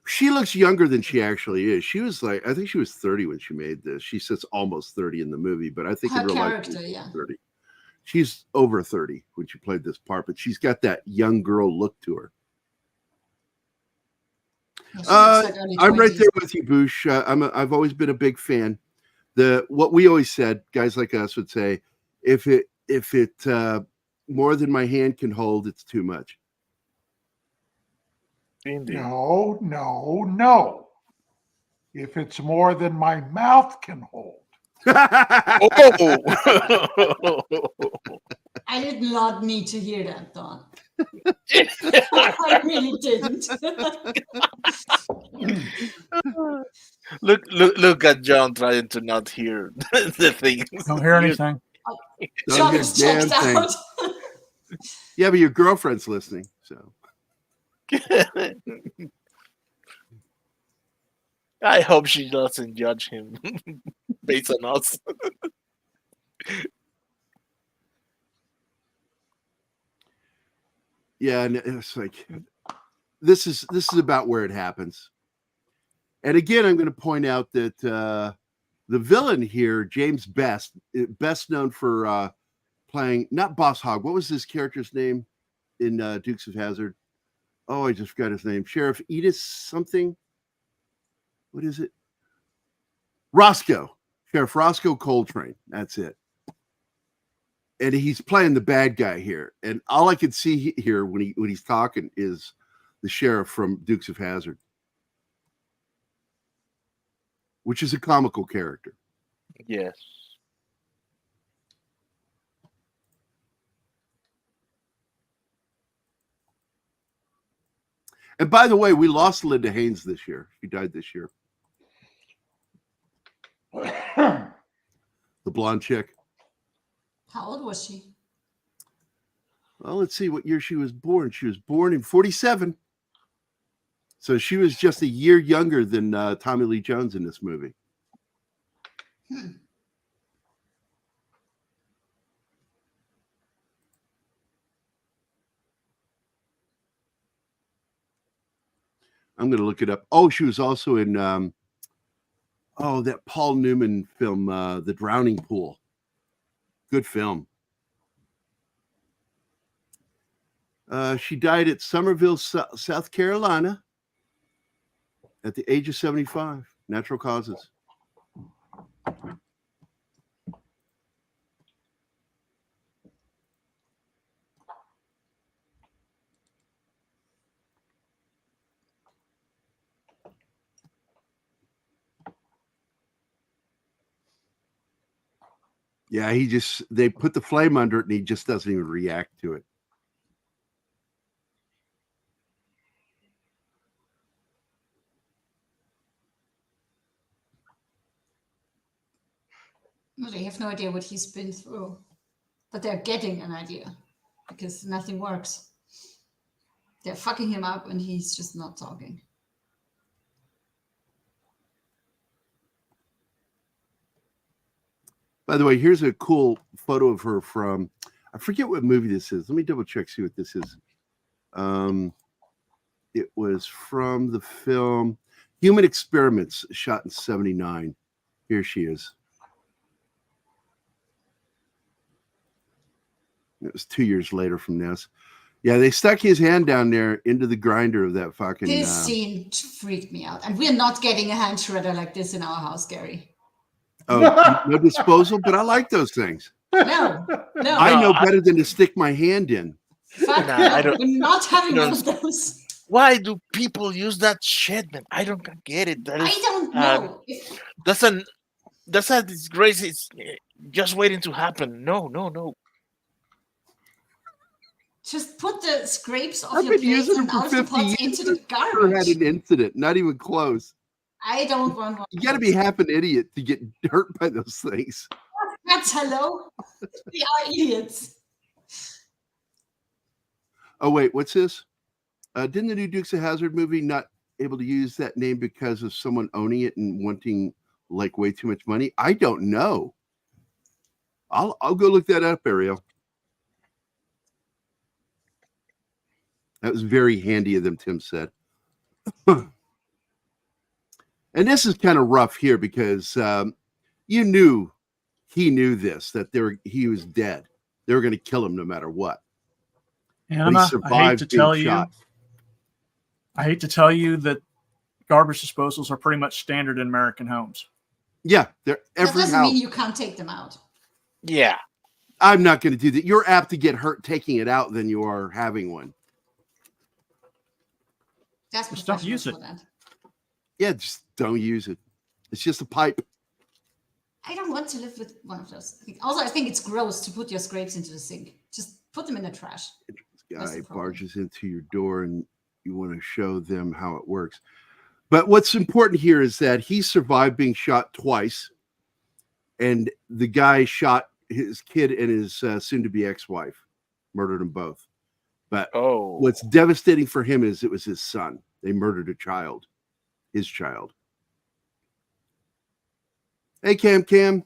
She looks younger than she actually is. She was I think she was 30 when she made this. She says almost 30 in the movie, but I think Her in real life character, she's yeah. 30. She's over 30 when she played this part, but she's got that young girl look to her. Yeah, I'm right there with you, Bush. I've always been a big fan. What we always said, guys like us would say, if it more than my hand can hold, it's too much. Indeed. No, no, no. If it's more than my mouth can hold. Oh! I did not need to hear that, Don. I really didn't. Look at John trying to not hear the things. Don't hear anything. John is checked out. Yeah, but your girlfriend's listening, so. I hope she doesn't judge him based on us. Yeah, and it's like this is about where it happens. And again, I'm going to point out that the villain here, James Best known for playing not Boss Hogg. What was his character's name in Dukes of Hazzard? Oh, I just forgot his name. Sheriff Edith something. What is it? Roscoe. Sheriff Roscoe Coltrane. That's it. And he's playing the bad guy here. And all I can see here when he's talking is the sheriff from Dukes of Hazzard, which is a comical character. Yes. And by the way, we lost Linda Haynes this year. She died this year. The blonde chick. How old was she? Well, let's see what year she was born. She was born in 1947. So she was just a year younger than Tommy Lee Jones in this movie. I'm going to look it up. Oh, she was also in that Paul Newman film, The Drowning Pool. Good film. She died at Summerville, South Carolina at the age of 75. Natural causes. Yeah, they put the flame under it and he just doesn't even react to it. No, they have no idea what he's been through, but they're getting an idea because nothing works. They're fucking him up and he's just not talking. By the way, here's a cool photo of her from, I forget what movie this is. Let me double check, see what this is. It was from the film Human Experiments, shot in 1979. Here she is. It was 2 years later from this. Yeah, they stuck his hand down there into the grinder of that fucking... This scene freaked me out. And we're not getting a hand shredder like this in our house, Gerry. Oh, no disposal, but I like those things. No. I know better than to stick my hand in. Fuck Nah, no, I don't- we're not having don't- one of those. Why do people use that shit, man? I don't get it. I don't know. That's a disgrace. It's just waiting to happen. No. Just put the scrapes off I've your been plates using and them for out of the 50 pots years. into the Never had garbage. an incident, not even close. I don't want one. You got to be half an idiot to get hurt by those things. That's hello. We are idiots. Oh, wait, what's this? Didn't the new Dukes of Hazzard movie not able to use that name because of someone owning it and wanting like way too much money? I don't know. I'll go look that up, Ariel. That was very handy of them, Tim said. And this is kind of rough here because he knew this, that he was dead. They were going to kill him no matter what. Anna, I hate to tell you that garbage disposals are pretty much standard in American homes. Yeah, they're That every doesn't house. mean you can't take them out. Yeah. I'm not going to do that. You're apt to get hurt taking it out than you are having one. That's Just don't use professional it. for that. Yeah, just don't use it. It's just a pipe. I don't want to live with one of those. Also, I think it's gross to put your scrapes into the sink. Just put them in the trash. This That's guy the problem. barges into your door and you want to show them how it works. But what's important here is that he survived being shot twice. And the guy shot his kid and his soon-to-be ex-wife. Murdered them both. But what's devastating for him is it was his son. They murdered a child. His child. Hey, Cam.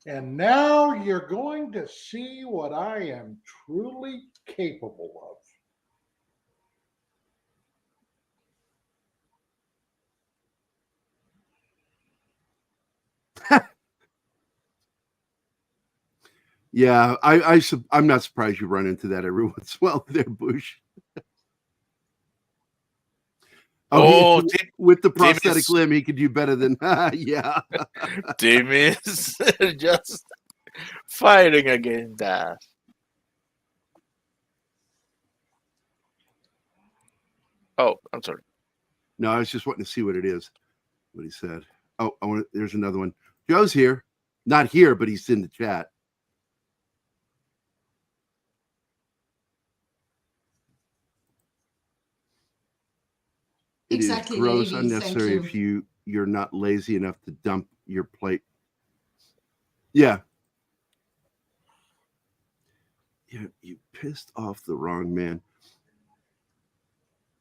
And now you're going to see what I am truly capable of. Yeah, I'm not surprised you run into that every once in a while there, Bush. With the prosthetic limb, he could do better than yeah. Tim is just fighting against that. Oh, I'm sorry. No, I was just wanting to see what it is. What he said. Oh, there's another one. Joe's here. Not here, but he's in the chat. Exactly. It is gross, Lady, unnecessary if you're not lazy enough to dump your plate. Yeah. You pissed off the wrong man.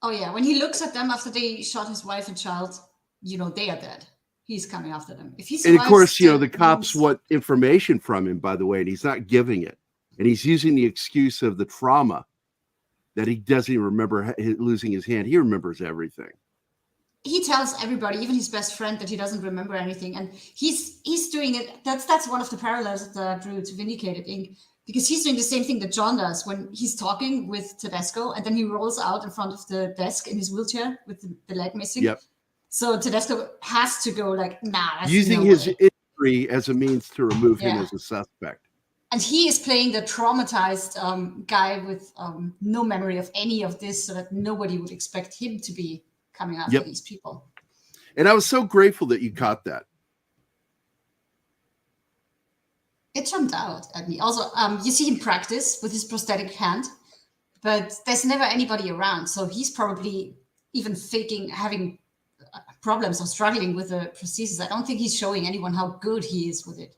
Oh yeah, when he looks at them after they shot his wife and child, they are dead. He's coming after them. If he survives, and of course, the cops want information from him, by the way, and he's not giving it. And he's using the excuse of the trauma that he doesn't even remember losing his hand. He remembers everything. He tells everybody, even his best friend, that he doesn't remember anything. And he's doing it. That's one of the parallels that I drew to Vindicated Inc. Because he's doing the same thing that John does when he's talking with Tedesco, and then he rolls out in front of the desk in his wheelchair with the leg missing. Yep. So Tedesco has to go like, nah. That's using his injury as a means to remove him as a suspect. And he is playing the traumatized guy with no memory of any of this, so that nobody would expect him to be coming after these people. And I was so grateful that you caught that. It jumped out at me. Also, you see him practice with his prosthetic hand, but there's never anybody around. So he's probably even having problems or struggling with the prosthesis. I don't think he's showing anyone how good he is with it.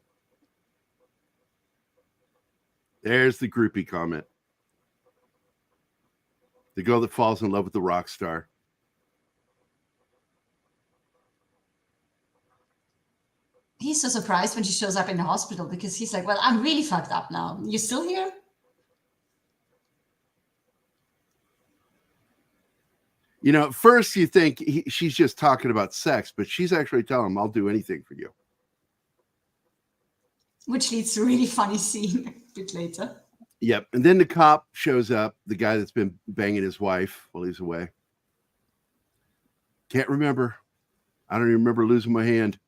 There's the groupie comment. The girl that falls in love with the rock star. He's so surprised when she shows up in the hospital because he's like, well, I'm really fucked up now. You still here? At first you think she's just talking about sex, but she's actually telling him, I'll do anything for you. Which leads to a really funny scene a bit later. Yep. And then the cop shows up, the guy that's been banging his wife while he's away. Can't remember. I don't even remember losing my hand.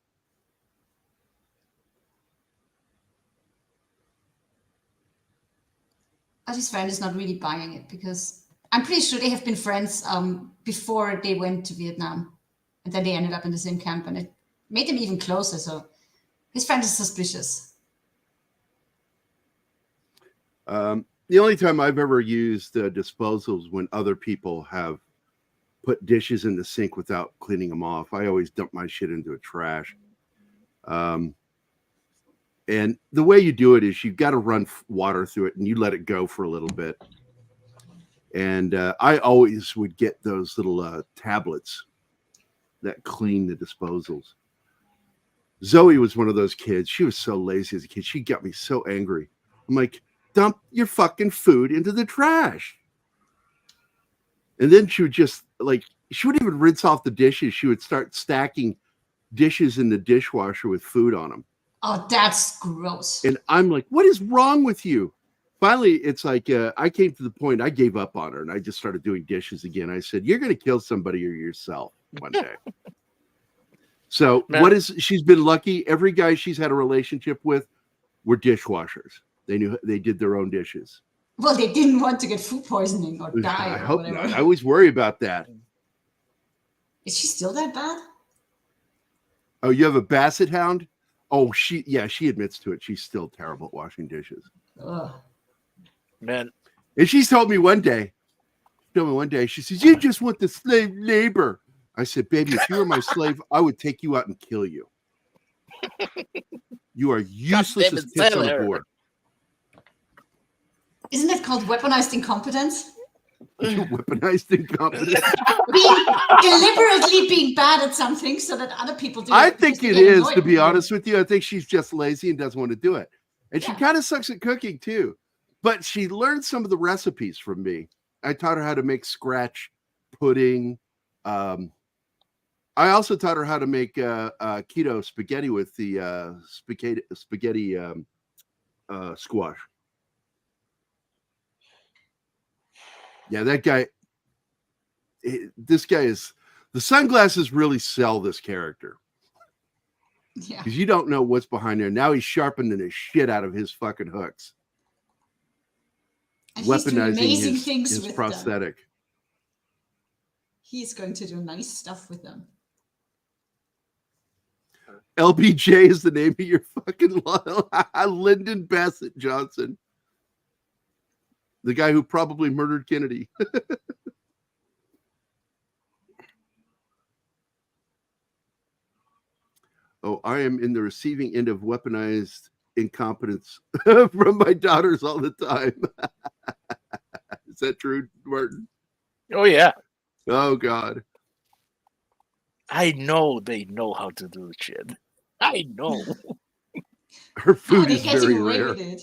But his friend is not really buying it because I'm pretty sure they have been friends before they went to Vietnam. And then they ended up in the same camp, and it made them even closer. So his friend is suspicious. The only time I've ever used disposals when other people have put dishes in the sink without cleaning them off. I always dump my shit into a trash. And the way you do it is you've got to run water through it and you let it go for a little bit. And I always would get those little tablets that clean the disposals. Zoe was one of those kids. She was so lazy as a kid. She got me so angry. I'm like, dump your fucking food into the trash. And then she would just she wouldn't even rinse off the dishes. She would start stacking dishes in the dishwasher with food on them. Oh, that's gross. And I'm like, what is wrong with you? Finally, it's like I came to the point I gave up on her and I just started doing dishes again. I said, you're going to kill somebody or yourself one day. So Man. she's been lucky. Every guy she's had a relationship with were dishwashers. They did their own dishes. Well, they didn't want to get food poisoning or die I or hope whatever. not. I always worry about that. Is she still that bad? Oh, you have a basset hound? Oh, she admits to it. She's still terrible at washing dishes. Ugh. Man, And she's told me one day, she says, "You just want the slave labor." I said, "Baby, if you were my slave, I would take you out and kill you. You are useless as tits on a board." Isn't that called weaponized incompetence? Weaponized incompetence. Deliberately being bad at something so that other people do it. I think because it they get is, annoyed to be with you. honest with you. I think she's just lazy and doesn't want to do it. And she Yeah. kind of sucks at cooking too. But she learned some of the recipes from me. I taught her how to make scratch pudding. I also taught her how to make keto spaghetti with the spaghetti squash. Yeah, that guy. This guy is. The sunglasses really sell this character Yeah. because you don't know what's behind there. Now he's sharpening the shit out of his fucking hooks, And he's doing weaponizing amazing his things with them. prosthetic. He's going to do nice stuff with them. LBJ is the name of your fucking Lyndon Bassett Johnson, the guy who probably murdered Kennedy. Oh, I am in the receiving end of weaponized incompetence from my daughters all the time. Is that true, Martin? oh yeah, Oh, God. I know they know how to do shit. I know. Her food they is getting very away rare. with it.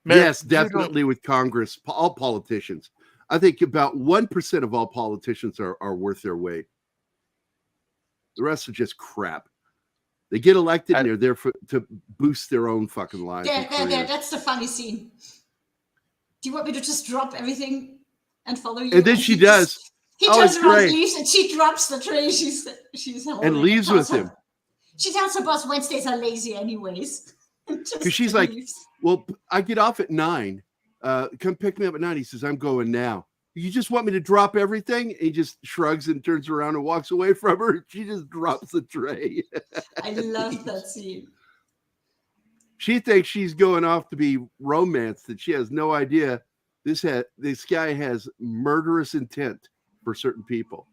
Man, Yes, you don't- definitely with Congress, all politicians. I think about 1% of all politicians are worth their weight. The rest are just crap. They get elected and they're there to boost their own fucking lives. There, and there, there. careers. That's the funny scene. Do you want me to just drop everything and follow you? And then she he does. just- he Oh, turns it's around, great. leaves, and she drops the tray she's holding. And leaves with tells her- him. She tells her boss Wednesdays are lazy anyways. Because she's like, "Well, I get off at 9. Come pick me up at 9." He says, "I'm going now." "You just want me to drop everything?" And he just shrugs and turns around and walks away from her. She just drops the tray. I love that scene. She thinks she's going off to be romanced, and she has no idea this guy has murderous intent for certain people.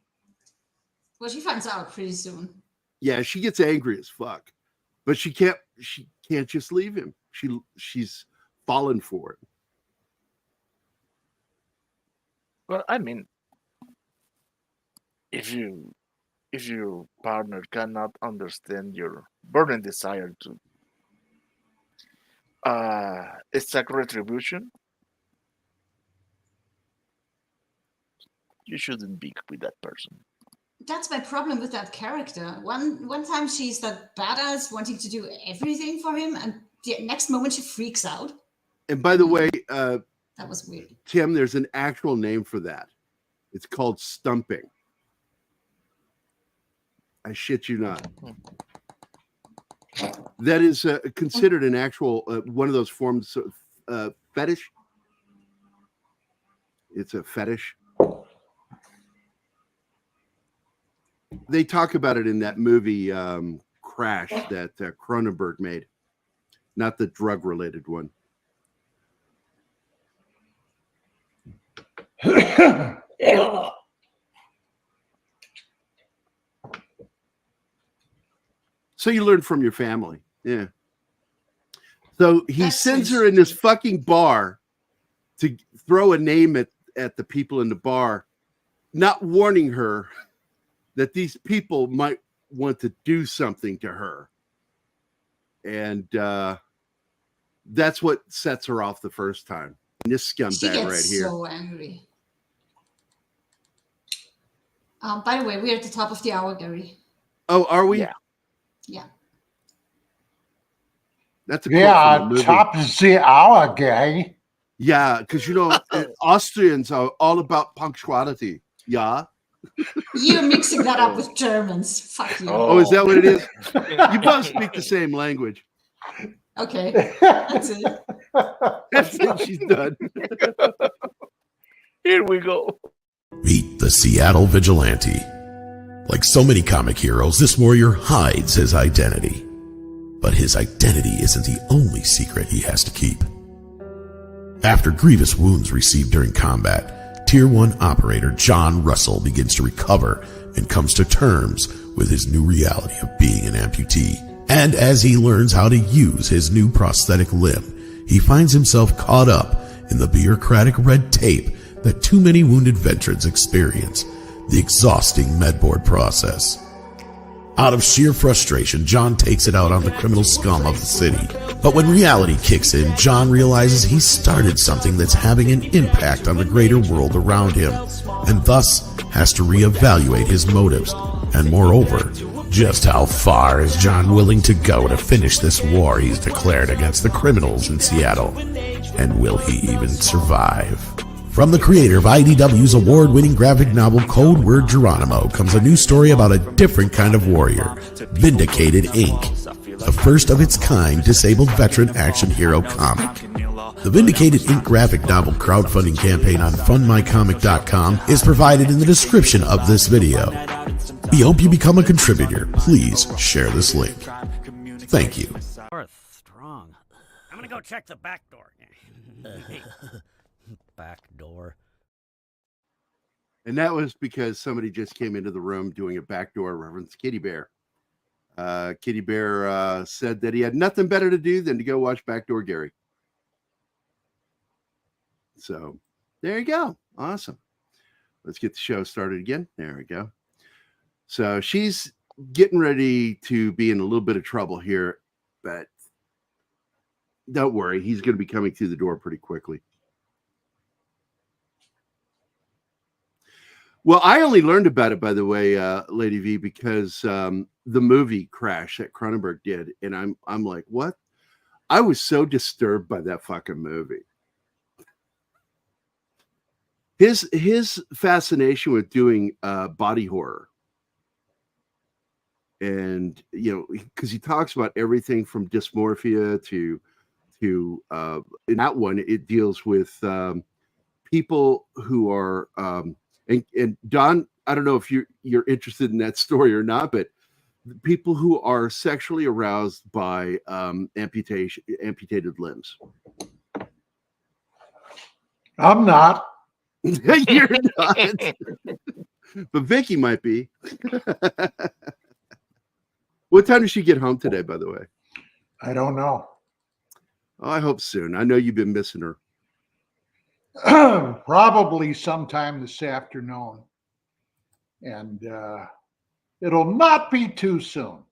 Well, she finds out pretty soon. Yeah, she gets angry as fuck, but she can't just leave him. She's fallen for it. Well, I mean, if your partner cannot understand your burning desire to exact retribution, you shouldn't be with that person. That's my problem with that character. One time she's that badass wanting to do everything for him, and the next moment she freaks out. And by the way, That was weird. Tim, there's an actual name for that. It's called stumping. I shit you not. That is considered an actual one of those forms of fetish. It's a fetish. They talk about it in that movie Crash that Cronenberg made, not the drug-related one. So you learn from your family. Yeah. So he That's sends so her in this fucking bar to throw a name at the people in the bar, not warning her that these people might want to do something to her. And that's what sets her off the first time. And this She scumbag gets right here. so angry. By the way, we're at the top of the hour, Gerry. Oh, are we? Yeah. Yeah. That's a quote from the Yeah, movie. top of the hour, guy. Yeah, because Austrians are all about punctuality. Yeah. You're mixing that up with Germans. Fuck you. Oh, is that what it is? You both speak the same language. Okay, that's it. That's it. She's done. Here we go. Meet the Seattle Vigilante. Like so many comic heroes, this warrior hides his identity. But his identity isn't the only secret he has to keep. After grievous wounds received during combat, Tier 1 operator John Russell begins to recover and comes to terms with his new reality of being an amputee. And as he learns how to use his new prosthetic limb, he finds himself caught up in the bureaucratic red tape that too many wounded veterans experience, the exhausting medboard process. Out of sheer frustration, John takes it out on the criminal scum of the city. But when reality kicks in, John realizes he started something that's having an impact on the greater world around him, and thus has to reevaluate his motives. And moreover, just how far is John willing to go to finish this war he's declared against the criminals in Seattle? And will he even survive? From the creator of IDW's award-winning graphic novel Code Word Geronimo comes a new story about a different kind of warrior, Vindicated, Inc., the first of its kind disabled veteran action hero comic. The Vindicated, Inc. graphic novel crowdfunding campaign on fundmycomic.com is provided in the description of this video. We hope you become a contributor. Please share this link. Thank you. Strong. I'm gonna go check the back door. Back door. And that was because somebody just came into the room doing a backdoor reference. Kitty Bear. Kitty Bear said that he had nothing better to do than to go watch Backdoor Gerry. So there you go. Awesome. Let's get the show started again. There we go. So she's getting ready to be in a little bit of trouble here, but don't worry. He's going to be coming through the door pretty quickly. Well, I only learned about it, by the way, Lady V, because the movie Crash that Cronenberg did, and I'm like, what? I was so disturbed by that fucking movie. His fascination with doing body horror, and because he talks about everything from dysmorphia to in that one, it deals with people who are. And Don, I don't know if you're interested in that story or not, but people who are sexually aroused by amputated limbs. I'm not. You're not. But Vicky might be. What time does she get home today, by the way? I don't know. Oh, I hope soon. I know you've been missing her. Probably sometime this afternoon. And it'll not be too soon.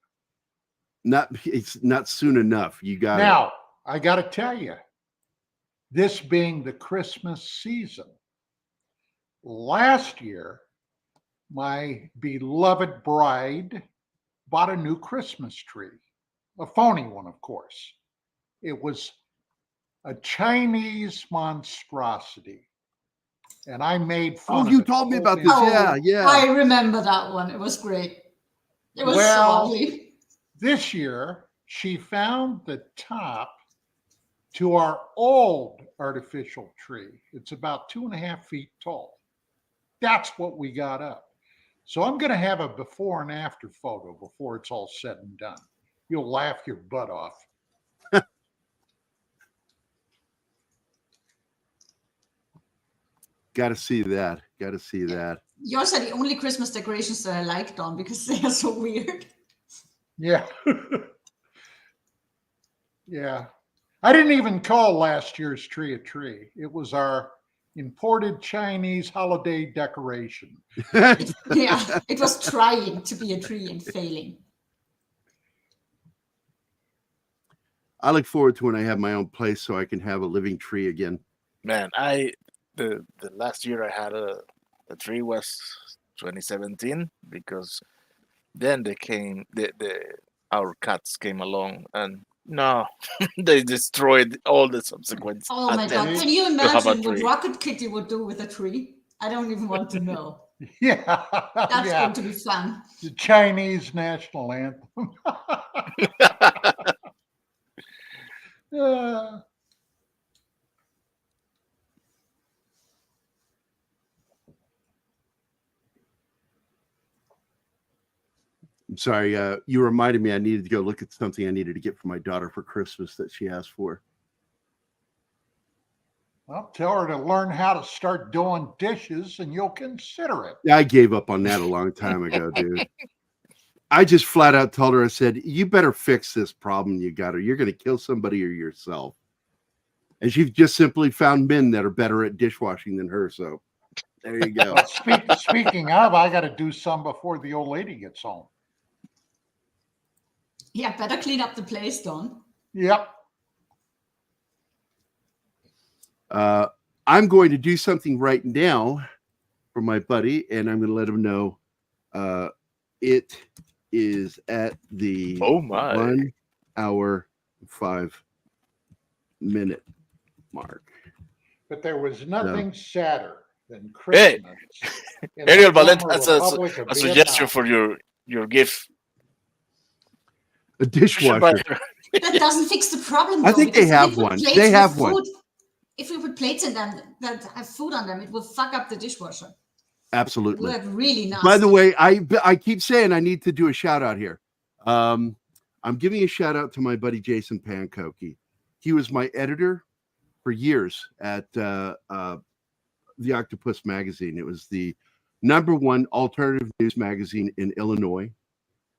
It's not soon enough. You got Now, I got to tell you, this being the Christmas season, last year, my beloved bride bought a new Christmas tree, a phony one, of course. It was a Chinese monstrosity, and I made fun of it. You told me about this. Yeah. I remember that one. It was great. It was so ugly. This year, she found the top to our old artificial tree. It's about 2.5 feet tall. That's what we got up. So I'm going to have a before and after photo before it's all said and done. You'll laugh your butt off. Got to see that. Got to see that. Yours are the only Christmas decorations that I like, Don, because they are so weird. Yeah. Yeah. I didn't even call last year's tree a tree. It was our imported Chinese holiday decoration. Yeah, it was trying to be a tree and failing. I look forward to when I have my own place so I can have a living tree again. Man, the last year I had a tree was 2017, because then our cats came along and no, they destroyed all the subsequent. Oh my God! Can you imagine what Rocket Kitty would do with a tree? I don't even want to know. Yeah. That's Yeah. going to be fun. The Chinese national anthem. Uh, I'm sorry. You reminded me I needed to go look at something I needed to get for my daughter for Christmas that she asked for. well, tell her to learn how to start doing dishes and you'll consider it. I gave up on that a long time ago, dude. I just flat out told her, I said, you better fix this problem you got, or you're going to kill somebody or yourself. And she's just simply found men that are better at dishwashing than her. So there you go. Well, speaking of, I got to do some before the old lady gets home. Yeah, better clean up the place, Don. Yep. I'm going to do something right now for my buddy, and I'm going to let him know it is at the 1 hour 5 minute mark. But there was nothing sadder than Christmas. in the Ariel Valet former has Republic of a suggestion Vietnam. for your gift. A dishwasher. That doesn't fix the problem. I Though, think they because if have we put one. plates They with have one. food- If we put plates in them that have food on them, it will fuck up the dishwasher. It will Absolutely. have really nasty. By the way, I keep saying I need to do a shout out here. I'm giving a shout out to my buddy Jason Pankoki. He was my editor for years at the Octopus magazine. It was the #1 alternative news magazine in Illinois.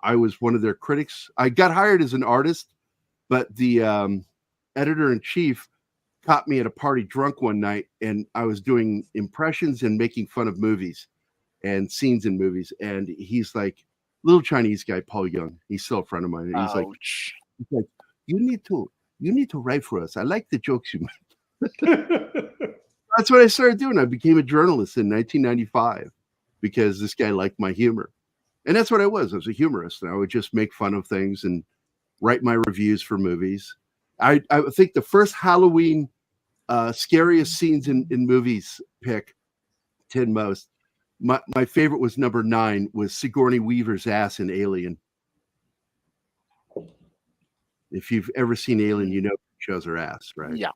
I was one of their critics. I got hired as an artist, but the editor-in-chief caught me at a party drunk one night, and I was doing impressions and making fun of movies and scenes in movies. And he's like, little Chinese guy, Paul Young. He's still a friend of mine. And he's like, you need to write for us. I like the jokes you make. That's what I started doing. I became a journalist in 1995 because this guy liked my humor. And that's what I was. I was a humorist. And I would just make fun of things and write my reviews for movies. I think the first Halloween scariest scenes in movies pick 10 most. My favorite was #9 was Sigourney Weaver's ass in Alien. If you've ever seen Alien, you know she shows her ass, right? Yeah.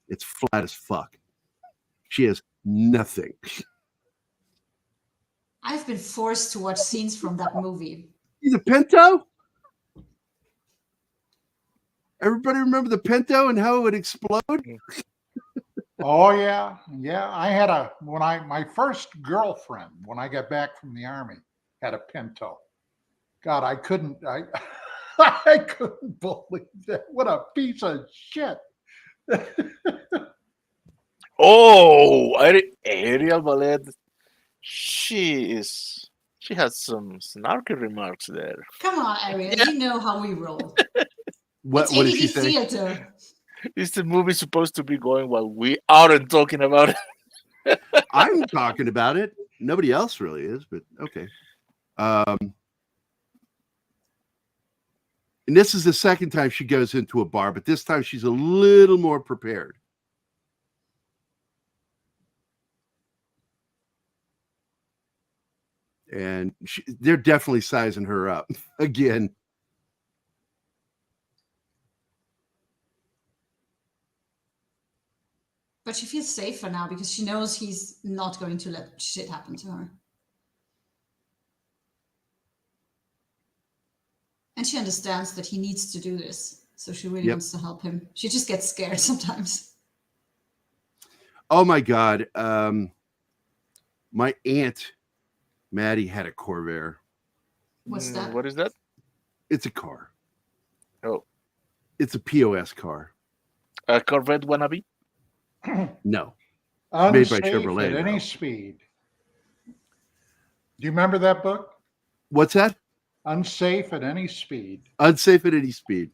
It's flat as fuck. She has nothing. I've been forced to watch scenes from that movie. The Pinto? Everybody remember the Pinto and how it would explode? Oh yeah. I had my first girlfriend when I got back from the army had a Pinto. God, I couldn't believe that. What a piece of shit. Oh, Ariel Valet. She has some snarky remarks there. Come on, Ariel. You know how we roll. What It's did she ADD say? theater. Is the movie supposed to be going while we aren't talking about it? I'm talking about it. Nobody else really is, but okay. And this is the second time she goes into a bar, but this time she's a little more prepared. And they're definitely sizing her up again. But she feels safer now because she knows he's not going to let shit happen to her. And she understands that he needs to do this. So she really wants to help him. She just gets scared sometimes. Oh my God. My aunt, Maddie, had a Corvair. What's that? What is that? It's a car. Oh. It's a POS car. A Corvette wannabe? No. Unsafe Made by Chevrolet. at any though. speed. Do you remember that book? What's that? Unsafe at any speed. Unsafe at any speed.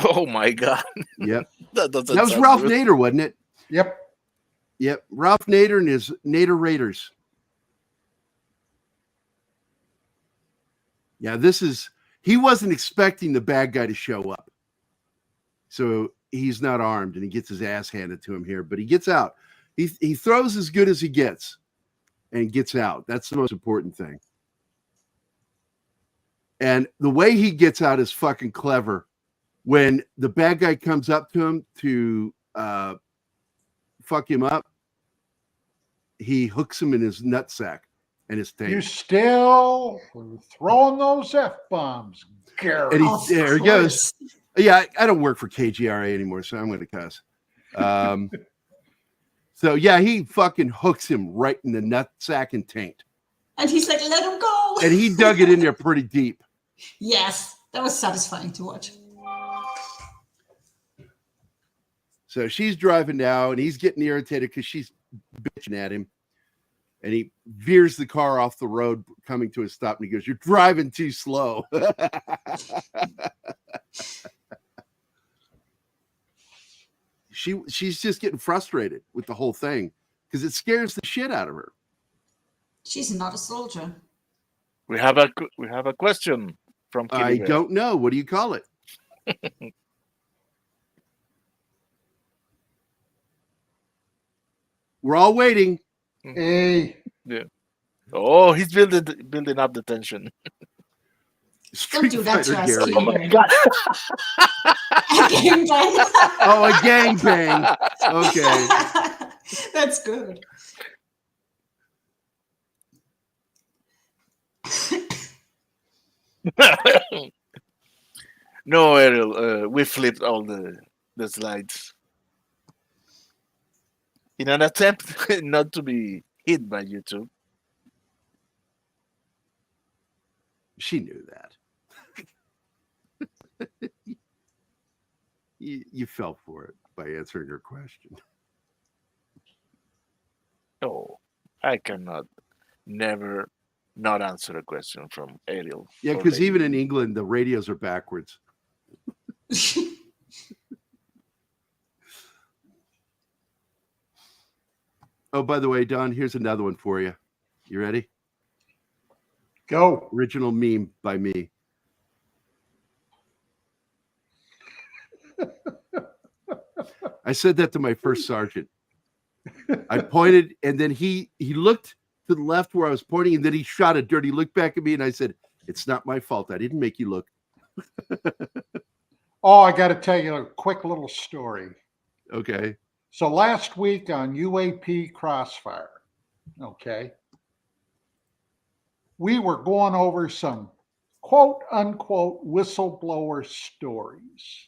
Oh my God. Yep. That was Ralph Nader, wasn't it? Yep. Yep. Ralph Nader and his Nader Raiders. Yeah, he wasn't expecting the bad guy to show up. So he's not armed and he gets his ass handed to him here, but he gets out. He throws as good as he gets. and gets out. That's the most important thing. And the way he gets out is fucking clever. When the bad guy comes up to him to fuck him up, he hooks him in his nutsack and his taint. You still throwing those F-bombs, Gerry. And there he goes. Yeah, I don't work for KGRA anymore, so I'm going to cuss. So yeah, he fucking hooks him right in the nutsack and taint. And he's like, let him go. And he dug it in there pretty deep. Yes, that was satisfying to watch. So she's driving now, and he's getting irritated because she's bitching at him. And he veers the car off the road, coming to a stop, and he goes, "You're driving too slow." She's just getting frustrated with the whole thing because it scares the shit out of her. She's not a soldier. We have a question from Kitty I Bear. don't know. What do you call it? We're all waiting. Hey. Yeah. Oh, he's building up the tension. Don't do that to us, Gerry. Oh my god. Gang bang. Oh, a gangbang. Okay. That's good. No, Ariel, we flipped all the slides in an attempt not to be hit by YouTube. She knew that. You fell for it by answering her question. Oh, I cannot never not answer a question from Ariel. Yeah, or because Lady. even in England, the radios are backwards. Oh, by the way, Don, here's another one for you. You ready? Go. Original meme by me. I said that to my first sergeant. I pointed, and then he looked to the left where I was pointing, and then he shot a dirty look back at me, and I said, "It's not my fault. I didn't make you look." Oh, I got to tell you a quick little story. Okay. So last week on UAP Crossfire, okay, we were going over some quote unquote whistleblower stories.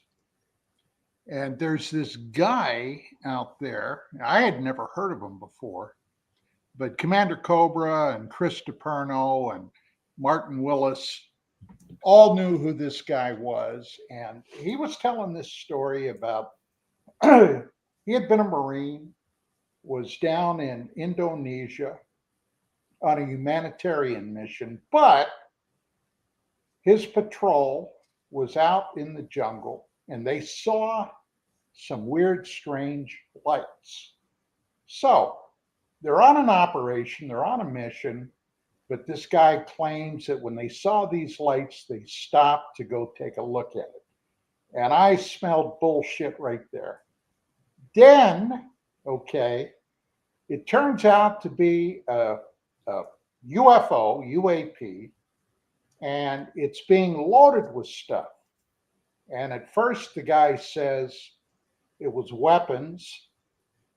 And there's this guy out there. I had never heard of him before, but Commander Cobra and Chris DiPerno and Martin Willis all knew who this guy was. And he was telling this story about he had been a Marine, was down in Indonesia on a humanitarian mission, but his patrol was out in the jungle and they saw some weird, strange lights. So they're on an operation, they're on a mission, but this guy claims that when they saw these lights, they stopped to go take a look at it. And I smelled bullshit right there. Then, okay, it turns out to be a UFO, UAP, and it's being loaded with stuff. And at first the guy says it was weapons,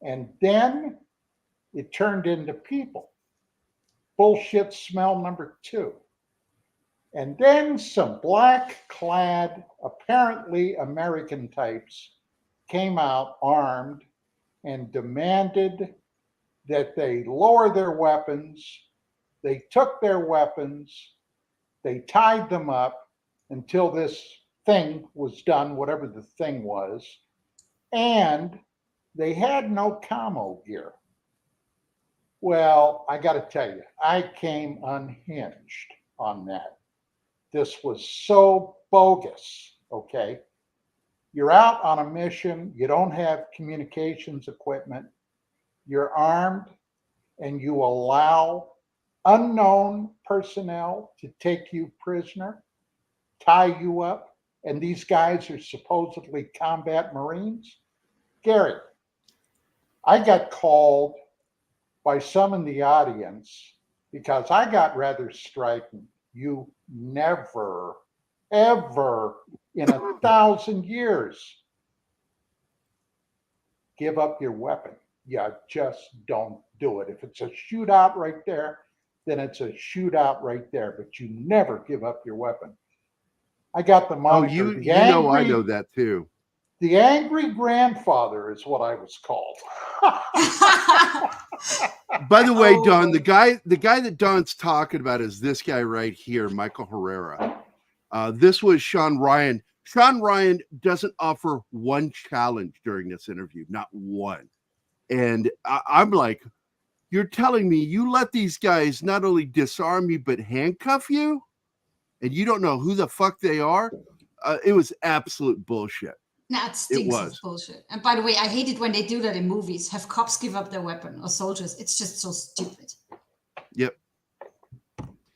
and then it turned into people. Bullshit smell number 2. And then some black-clad, apparently American types came out armed and demanded that they lower their weapons. They took their weapons, they tied them up until this thing was done, whatever the thing was, and they had no camo gear. Well, I got to tell you, I came unhinged on that. This was so bogus, okay? You're out on a mission, you don't have communications equipment, you're armed, and you allow unknown personnel to take you prisoner, tie you up, and these guys are supposedly combat Marines. Gerry, I got called by some in the audience because I got rather strident. You never, ever in 1,000 years give up your weapon. You just don't do it. If it's a shootout right there, then it's a shootout right there. But you never give up your weapon. I got the moniker. I know that too. The angry grandfather is what I was called. By the way, Don, the guy that Don's talking about is this guy right here, Michael Herrera. This was Sean Ryan. Sean Ryan doesn't offer one challenge during this interview, not one. And I'm like, you're telling me you let these guys not only disarm you, but handcuff you? And you don't know who the fuck they are? It was absolute bullshit. Nah, it stinks of bullshit. And by the way, I hate it when they do that in movies. Have cops give up their weapon or soldiers. It's just so stupid. Yep.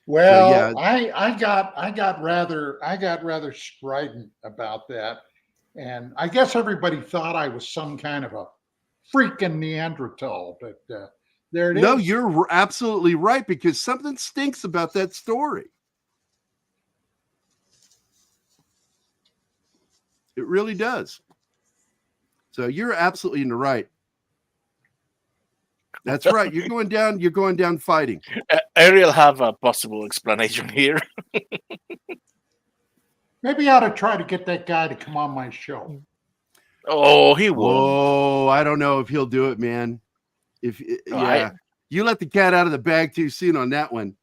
Well, so, yeah. I got rather strident about that, and I guess everybody thought I was some kind of a freaking Neanderthal. But there it is. No, you're absolutely right because something stinks about that story. It really does. So you're absolutely in the right. That's right. You're going down fighting. Ariel have a possible explanation here. Maybe I ought to try to get that guy to come on my show. Oh, he won't. Oh, I don't know if he'll do it, man. You let the cat out of the bag too soon on that one.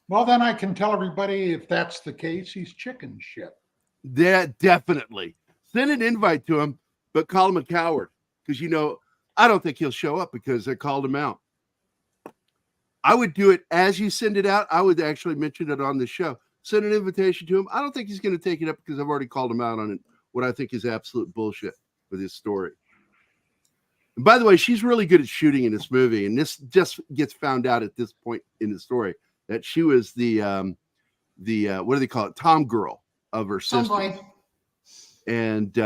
Well, then I can tell everybody if that's the case, he's chicken shit. That definitely. Send an invite to him, but call him a coward because I don't think he'll show up because I called him out. I would do it as you send it out. I would actually mention it on the show. Send an invitation to him. I don't think he's going to take it up because I've already called him out on it. What I think is absolute bullshit with his story. And by the way, she's really good at shooting in this movie. And this just gets found out at this point in the story that she was the what do they call it? Tom girl of her sister. Tomboy. And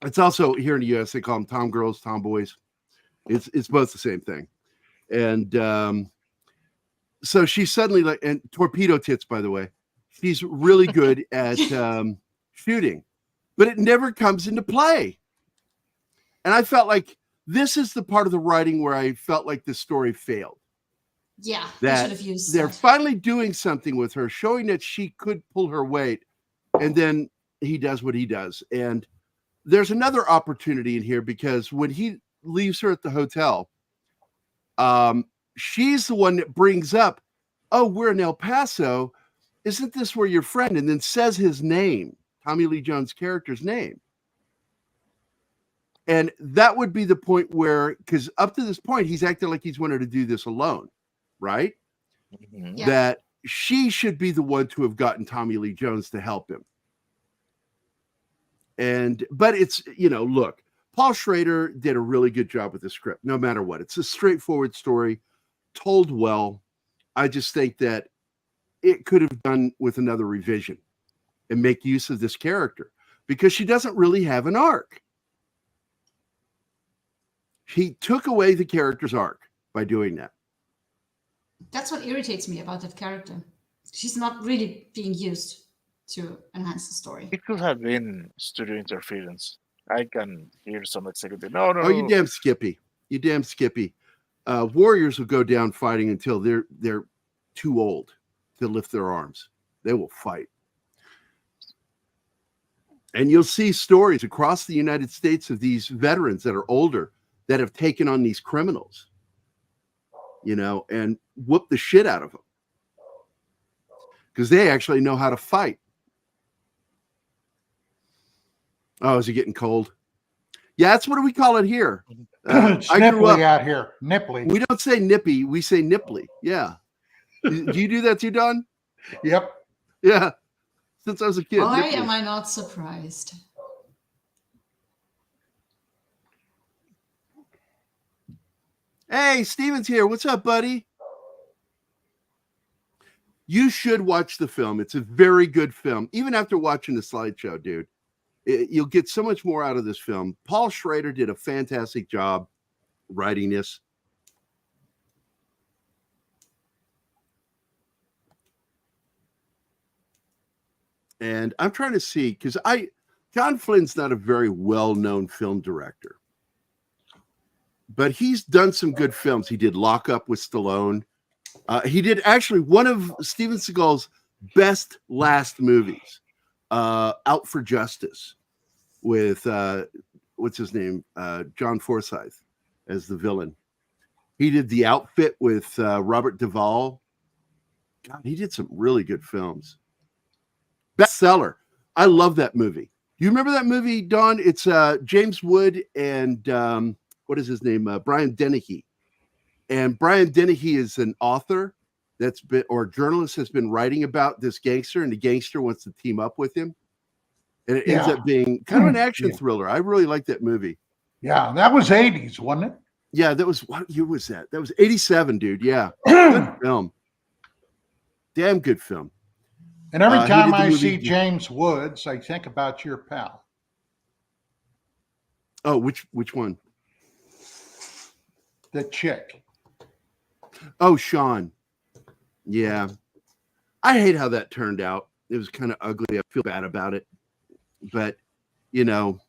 it's also here in the US, they call them Tom girls, tomboys. It's both the same thing. And so she's suddenly and torpedo tits, by the way, she's really good at shooting, but it never comes into play. And I felt like this is the part of the writing where I felt like the story failed. Yeah, that should have used they're that. finally doing something with her, showing that she could pull her weight, and then he does what he does. And there's another opportunity in here because when he leaves her at the hotel, she's the one that brings up, "Oh, we're in El Paso. Isn't this where your friend?" And then says his name, Tommy Lee Jones' character's name. And that would be the point where, because up to this point, he's acting like he's wanted to do this alone, right? Mm-hmm. Yeah. That she should be the one to have gotten Tommy Lee Jones to help him. But it's, look, Paul Schrader did a really good job with the script, no matter what. It's a straightforward story, told well. I just think that it could have done with another revision and make use of this character because she doesn't really have an arc. He took away the character's arc by doing that. That's what irritates me about that character. She's not really being used to enhance the story. It could have been studio interference. I can hear some executive. No. Oh, you damn Skippy. You damn Skippy. Warriors will go down fighting until they're too old to lift their arms. They will fight. And you'll see stories across the United States of these veterans that are older that have taken on these criminals, and whoop the shit out of them because they actually know how to fight. Oh, is it getting cold? Yeah, that's what we call it here. It's nipply out here. Nipply. We don't say nippy. We say nipply. Yeah. Do you do that too, Don? Yep. Yeah. Since I was a kid. Why nipply. am I not surprised? Hey, Steven's here. What's up, buddy? You should watch the film. It's a very good film. Even after watching the slideshow, dude, you'll get so much more out of this film. Paul Schrader did a fantastic job. writing this. And I'm trying to see, because John Flynn's not a very well-known film director, but he's done some good films. He did Lock Up with Stallone. He did actually one of Steven Seagal's best last movies, Out for Justice, with what's his name, John Forsythe as the villain. He did The Outfit with Robert Duvall. God, he did some really good films. Bestseller. I love that movie. Do you remember that movie, Dawn? It's James Wood and what is his name? Brian Dennehy. And Brian Dennehy is an author or journalist has been writing about this gangster, and the gangster wants to team up with him. And it ends up being kind of an action thriller. I really like that movie. Yeah, that was 80s, wasn't it? Yeah, that was, what year was that? That was 87, dude. Yeah. Good film. Damn good film. And every time I see James Woods, I think about your pal. Oh, which one? The chick. Oh, Sean. Yeah. I hate how that turned out. It was kind of ugly. I feel bad about it. But, you know,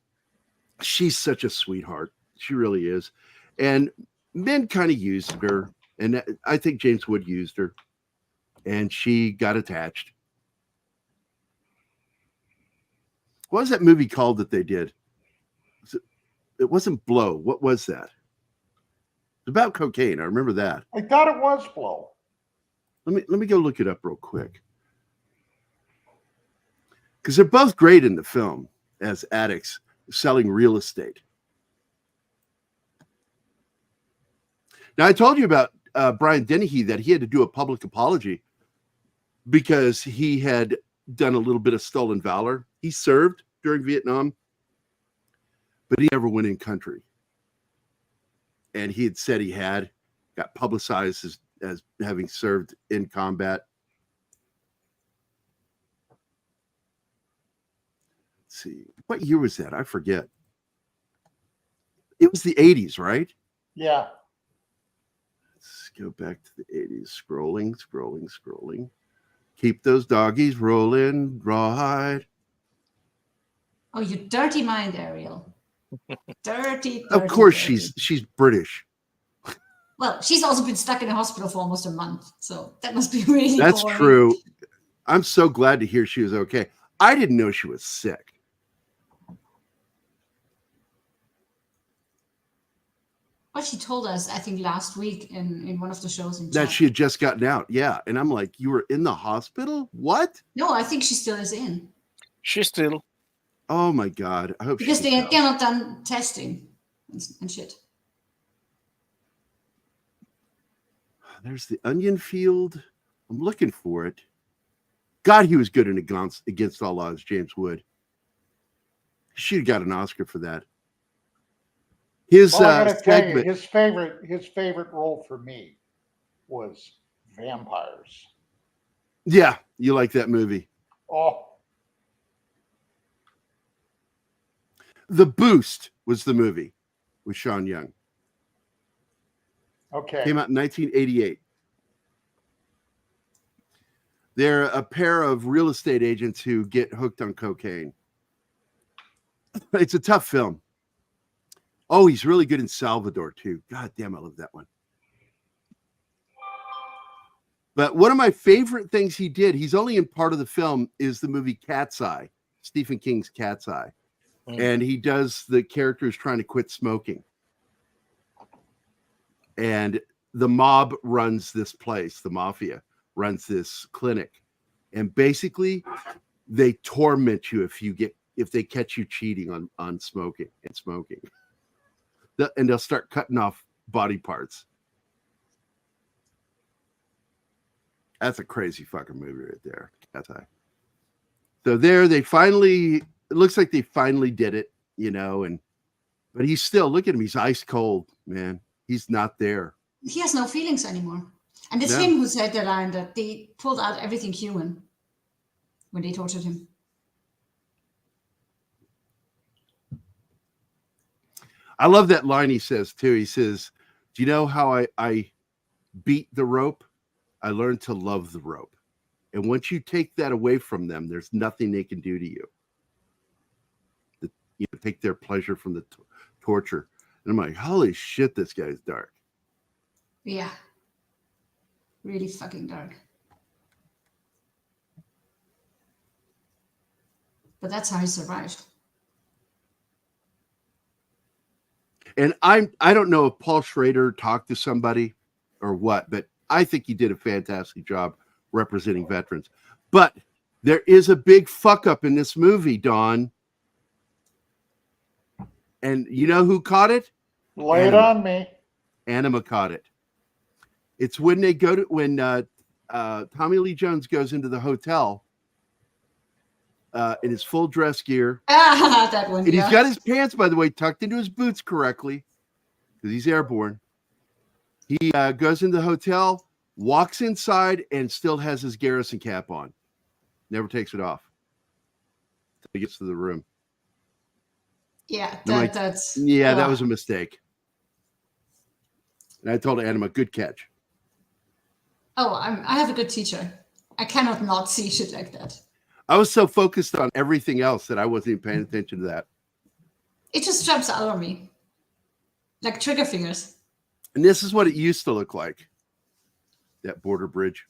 she's such a sweetheart. She really is. And men kind of used her. And I think James Wood used her. And she got attached. What was that movie called that they did? It wasn't Blow. What was that? It's about cocaine. I remember that. I thought it was Blow. Let me go look it up real quick. Because they're both great in the film as addicts selling real estate. Now, I told you about Brian Dennehy that he had to do a public apology because he had done a little bit of stolen valor. He served during Vietnam, but he never went in country. And he had said he got publicized as having served in combat. Let's see. What year was that? I forget. It was the 80s, right? Yeah. Let's go back to the 80s. Scrolling. Keep those doggies rolling, rawhide. Oh, you dirty mind, Ariel. Dirty. Of course, dirty. she's British. Well, she's also been stuck in a hospital for almost a month, so that must be really That's boring. true. I'm so glad to hear she was okay. I didn't know she was sick. Well, she told us, I think, last week in one of the shows in That chat. she had just gotten out. Yeah. And I'm like, you were in the hospital? What? No, I think she still is in. She's still. Oh my God. I hope Because she they're gets out. not done testing and shit. There's the onion field. I'm looking for it. God, he was good in Against All Odds, James Wood. She got an Oscar for that. His Well, I gotta tell you, segment. his favorite role for me was Vampires. Yeah, you like that movie. Oh, The Boost was the movie with Sean Young. okay. Came out in 1988. They're a pair of real estate agents who get hooked on cocaine. It's a tough film. Oh, he's really good in Salvador, too. God damn, I love that one. But one of my favorite things he did, he's only in part of the film, is the movie Cat's Eye, Stephen King's Cat's Eye. And he does the characters trying to quit smoking. And the mob runs this place, the mafia runs this clinic. And basically, they torment you if they catch you cheating on smoking. And they'll start cutting off body parts. That's a crazy fucking movie right there. Cat's Eye. So it looks like they finally did it, but he's still, look at him. He's ice cold, man. He's not there. He has no feelings anymore. And it's him who said the line that they pulled out everything human when they tortured him. I love that line he says too. He says, "Do you know how I beat the rope? I learned to love the rope. And once you take that away from them, there's nothing they can do to you. You know, take their pleasure from the torture." And I'm like, holy shit, this guy's dark. Yeah. Really fucking dark. But that's how he survived. And I don't know if Paul Schrader talked to somebody or what, but I think he did a fantastic job representing veterans. But there is a big fuck up in this movie, Dawn. And you know who caught it? Lay it on me. Anima caught it. It's when they go to Tommy Lee Jones goes into the hotel in his full dress gear. That one. And he's got his pants, by the way, tucked into his boots correctly because he's airborne. He goes into the hotel, walks inside, and still has his garrison cap on. Never takes it off until he gets to the room. Yeah, that's that was a mistake. And I told Anima, good catch. Oh, I have a good teacher. I cannot not see shit like that. I was so focused on everything else that I wasn't even paying attention to that. It just jumps out on me. Like trigger fingers. And this is what it used to look like. That border bridge.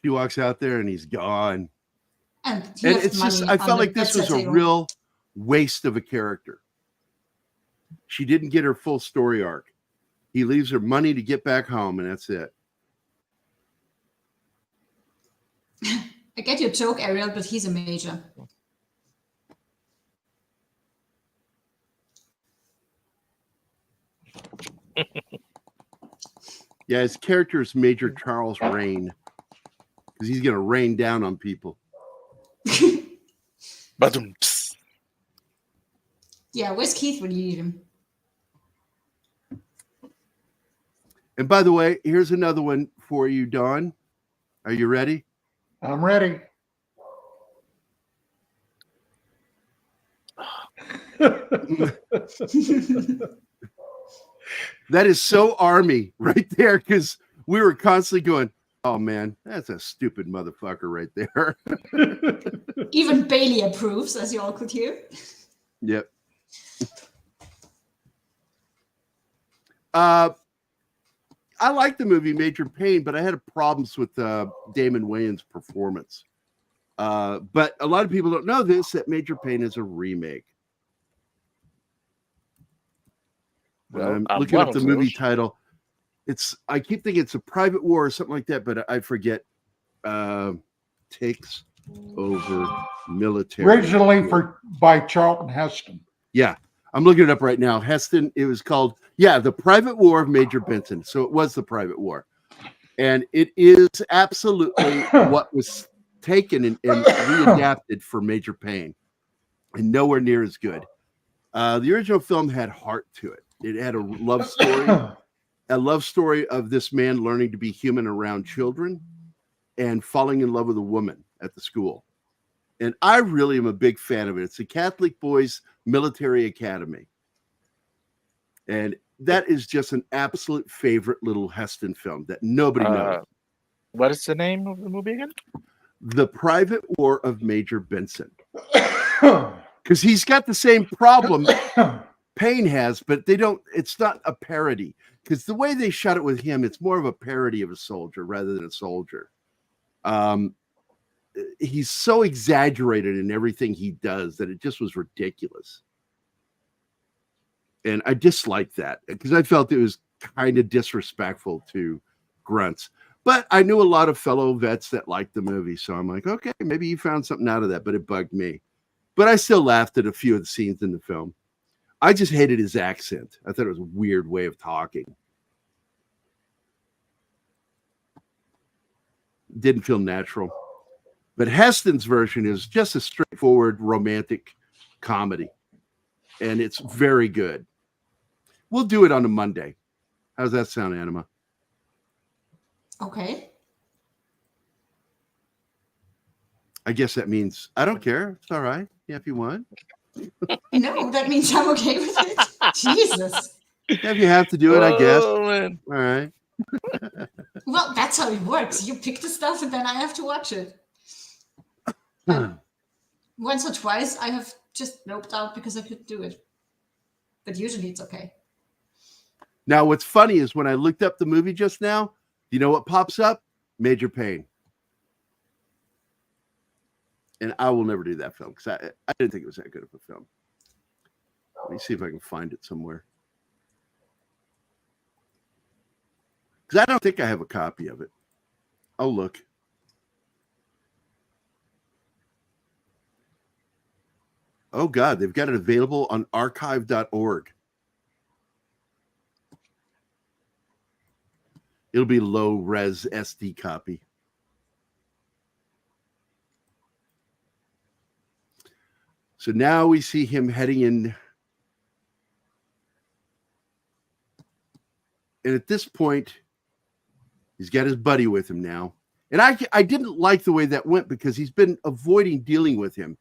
He walks out there and he's gone. And it's just, I felt like this was a real waste of a character. She didn't get her full story arc. He leaves her money to get back home, and that's it. I get your joke, Ariel, but he's a major. Yeah, his character is Major Charles Rain. Because he's going to rain down on people. Yeah, where's Keith when you need him? And by the way, here's another one for you, Dawn. Are you ready? I'm ready. That is so Army right there, because we were constantly going, oh man, that's a stupid motherfucker right there. Even Bailey approves, as you all could hear. Yep. I like the movie Major Payne, but I had problems with Damon Wayans' performance. But a lot of people don't know this, that Major Payne is a remake. Well, I'm looking up the movie title. I keep thinking it's A Private War or something like that, but I forget. Takes over military. Originally by Charlton Heston. Yeah, I'm looking it up right now. Heston, it was called, The Private War of Major Benson. So it was The Private War. And it is absolutely what was taken and readapted for Major Payne. And nowhere near as good. The original film had heart to it. It had a love story of this man learning to be human around children and falling in love with a woman at the school. And I really am a big fan of it. It's a Catholic boys military academy. And that is just an absolute favorite little Heston film that nobody knows. What is the name of the movie again? The Private War of Major Benson. Because he's got the same problem Payne has, but it's not a parody. Because the way they shot it with him, it's more of a parody of a soldier rather than a soldier. He's so exaggerated in everything he does that it just was ridiculous. And I disliked that because I felt it was kind of disrespectful to grunts. But I knew a lot of fellow vets that liked the movie. So I'm like, okay, maybe you found something out of that, but it bugged me. But I still laughed at a few of the scenes in the film. I just hated his accent. I thought it was a weird way of talking. Didn't feel natural. But Heston's version is just a straightforward romantic comedy. And it's very good. We'll do it on a Monday. How's that sound, Anima? Okay. I guess that means I don't care. It's all right. Yeah, if you want. No, that means I'm okay with it. Jesus. If you have to do it, I guess. Oh, man. All right. Well, that's how it works. You pick the stuff and then I have to watch it. And once or twice I have just noped out because I couldn't do it. But usually it's okay. Now, what's funny is when I looked up the movie just now, you know what pops up? Major Pain. And I will never do that film because I didn't think it was that good of a film. Let me see if I can find it somewhere. Because I don't think I have a copy of it. I'll look. Oh, God, they've got it available on archive.org. It'll be low res SD copy. So now we see him heading in. And at this point, he's got his buddy with him now. And I didn't like the way that went because he's been avoiding dealing with him.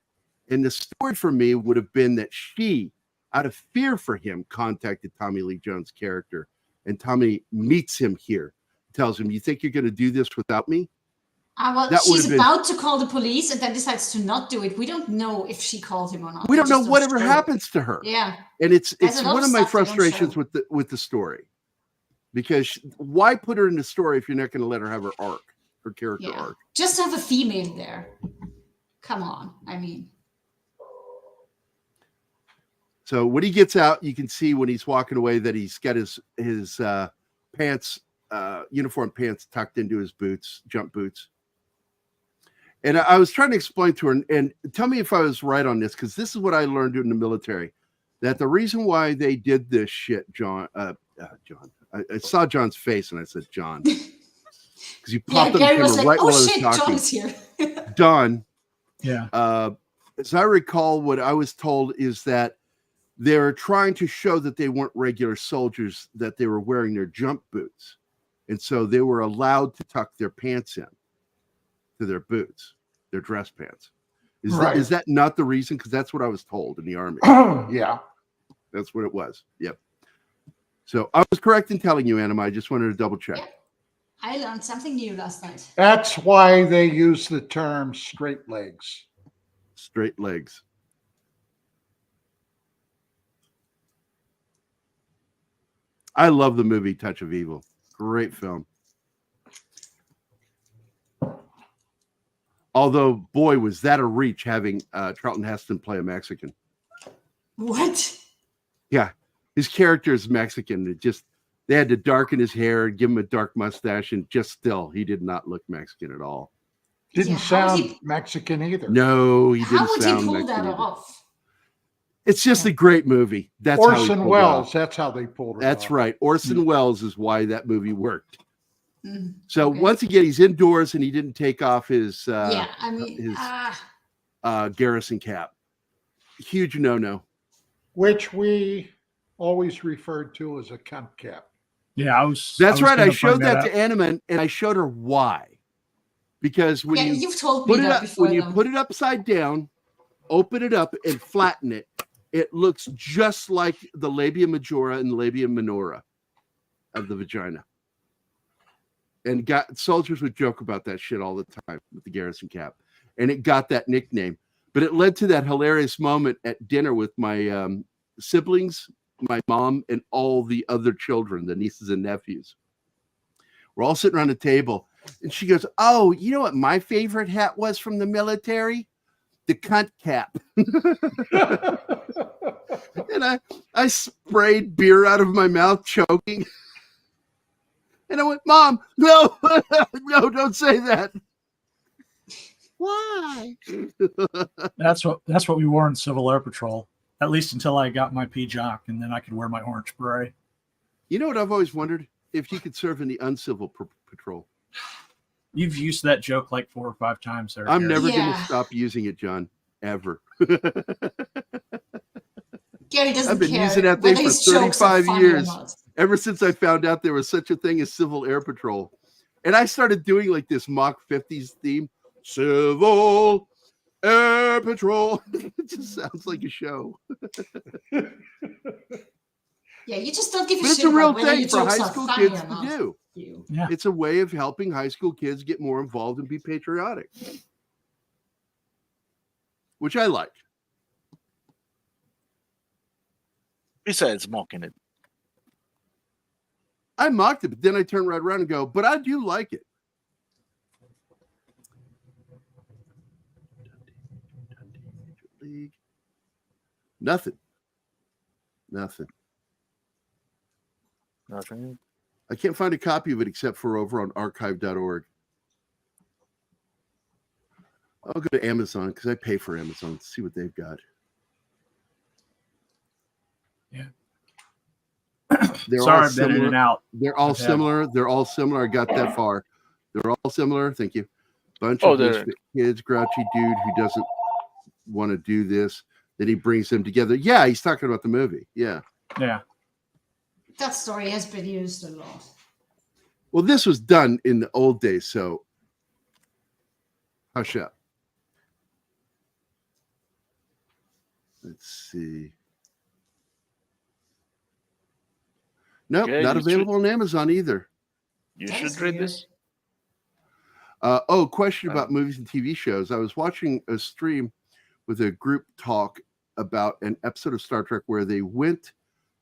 And the story for me would have been that she, out of fear for him, contacted Tommy Lee Jones' character. And Tommy meets him here, tells him, "You think you're going to do this without me?" Well, That would she's have been- about to call the police and then decides to not do it. We don't know if she called him or not. We They don't know just whatever show. happens to her. Yeah. And it's There's a lot one of of my stuff they don't frustrations show. with the story. Because why put her in the story if you're not going to let her have her arc, her character Yeah. arc? Just have a female there. Come on. I mean, So when he gets out, you can see when he's walking away that he's got his pants, uniform pants tucked into his boots, jump boots. And I was trying to explain to her, and tell me if I was right on this, because this is what I learned in the military, that the reason why they did this shit, John, I saw John's face and I said, John, because you popped up Gary the was camera like, right while I oh was shit, talking. John is here. Don, Yeah. as I recall, what I was told is that they're trying to show that they weren't regular soldiers, that they were wearing their jump boots. And so they were allowed to tuck their pants in to their boots, their dress pants. Is that not the reason? Because that's what I was told in the Army. Yeah. That's what it was. Yep. So I was correct in telling you, Anima. I just wanted to double check. Yeah. I learned something new last night. That's why they use the term straight legs. Straight legs. I love the movie Touch of Evil. Great film. Although, boy, was that a reach having Charlton Heston play a Mexican. What? Yeah, his character is Mexican. They had to darken his hair, give him a dark mustache, and just still, he did not look Mexican at all. Didn't Yeah, how would sound Mexican either. No, he How didn't would he sound pull Mexican that either. off? It's just a great movie. That's how he Orson pulled it Welles, off. that's how they pulled it That's off. right. Orson Welles is why that movie worked. Mm, So okay. once again, he's indoors and he didn't take off his Yeah, I mean, his garrison cap. Huge no-no. Which we always referred to as a cunt cap. Yeah, That's right. I gonna showed bring that up. to Anima and I showed her why. Because when yeah, you you've told me put it that up, before. when you though. put it upside down, open it up and flatten it, it looks just like the labia majora and labia minora of the vagina. And soldiers would joke about that shit all the time with the garrison cap. And it got that nickname. But it led to that hilarious moment at dinner with my siblings, my mom, and all the other children, the nieces and nephews. We're all sitting around the table. And she goes, "Oh, you know what my favorite hat was from the military? The cunt cap." And I sprayed beer out of my mouth, choking. And I went, "Mom, no, no, don't say that." Why? That's what we wore in Civil Air Patrol, at least until I got my P-Jock, and then I could wear my orange beret. You know what I've always wondered? If you could serve in the uncivil patrol. You've used that joke like 4 or 5 times there. I'm Gerry. never going Yeah. to stop using it, John. Ever. Gary doesn't I've been care using that thing whether for his jokes are 35 funny or years. not. Ever since I found out there was such a thing as Civil Air Patrol. And I started doing like this mock 50s theme. Civil Air Patrol. It just sounds like a show. Yeah, you just don't give a But it's shit a real about whether thing your for jokes high are school funny kids or to not. do. You. Yeah. It's a way of helping high school kids get more involved and be patriotic, which I like. Besides mocking it. I mocked it, but then I turn right around and go, but I do like it. Nothing. Nothing. I can't find a copy of it except for over on archive.org. I'll go to Amazon because I pay for Amazon to see what they've got. Yeah. They're Sorry, all I've been in similar. and out. They're all Okay. similar. They're all similar. I got that far. They're all similar. Thank you. Bunch Oh, of they're- misfit kids, grouchy dude who doesn't want to do this. Then he brings them together. Yeah, he's talking about the movie. Yeah. Yeah. That story has been used a lot. Well, this was done in the old days, so hush up. Let's see. Nope, Okay, not you should- available on Amazon either. You That should is read weird. this. Question about movies and TV shows. I was watching a stream with a group talk about an episode of Star Trek where they went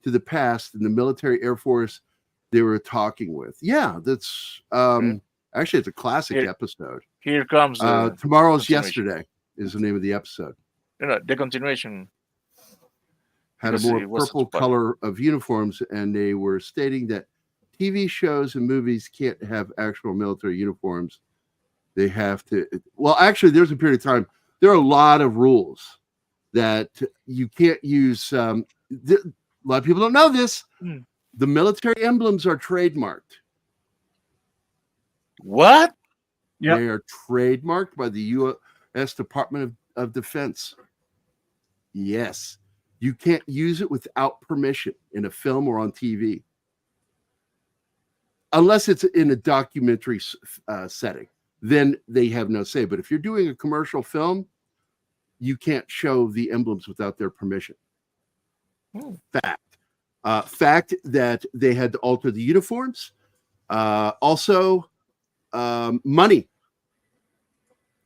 to the past in the military Air Force they were talking with. Yeah, that's actually it's a classic episode. Here comes Tomorrow's continuation. Yesterday is the name of the episode. The continuation. Had Because a more it was purple such fun. color of uniforms, and they were stating that TV shows and movies can't have actual military uniforms. They have to. Well, actually, there's a period of time. There are a lot of rules that you can't use. A lot of people don't know this. Hmm. The military emblems are trademarked. What? Yep. They are trademarked by the U.S. Department of Defense. Yes. You can't use it without permission in a film or on TV. Unless it's in a documentary setting. Then they have no say. But if you're doing a commercial film, you can't show the emblems without their permission. Fact that they had to alter the uniforms. Also, money.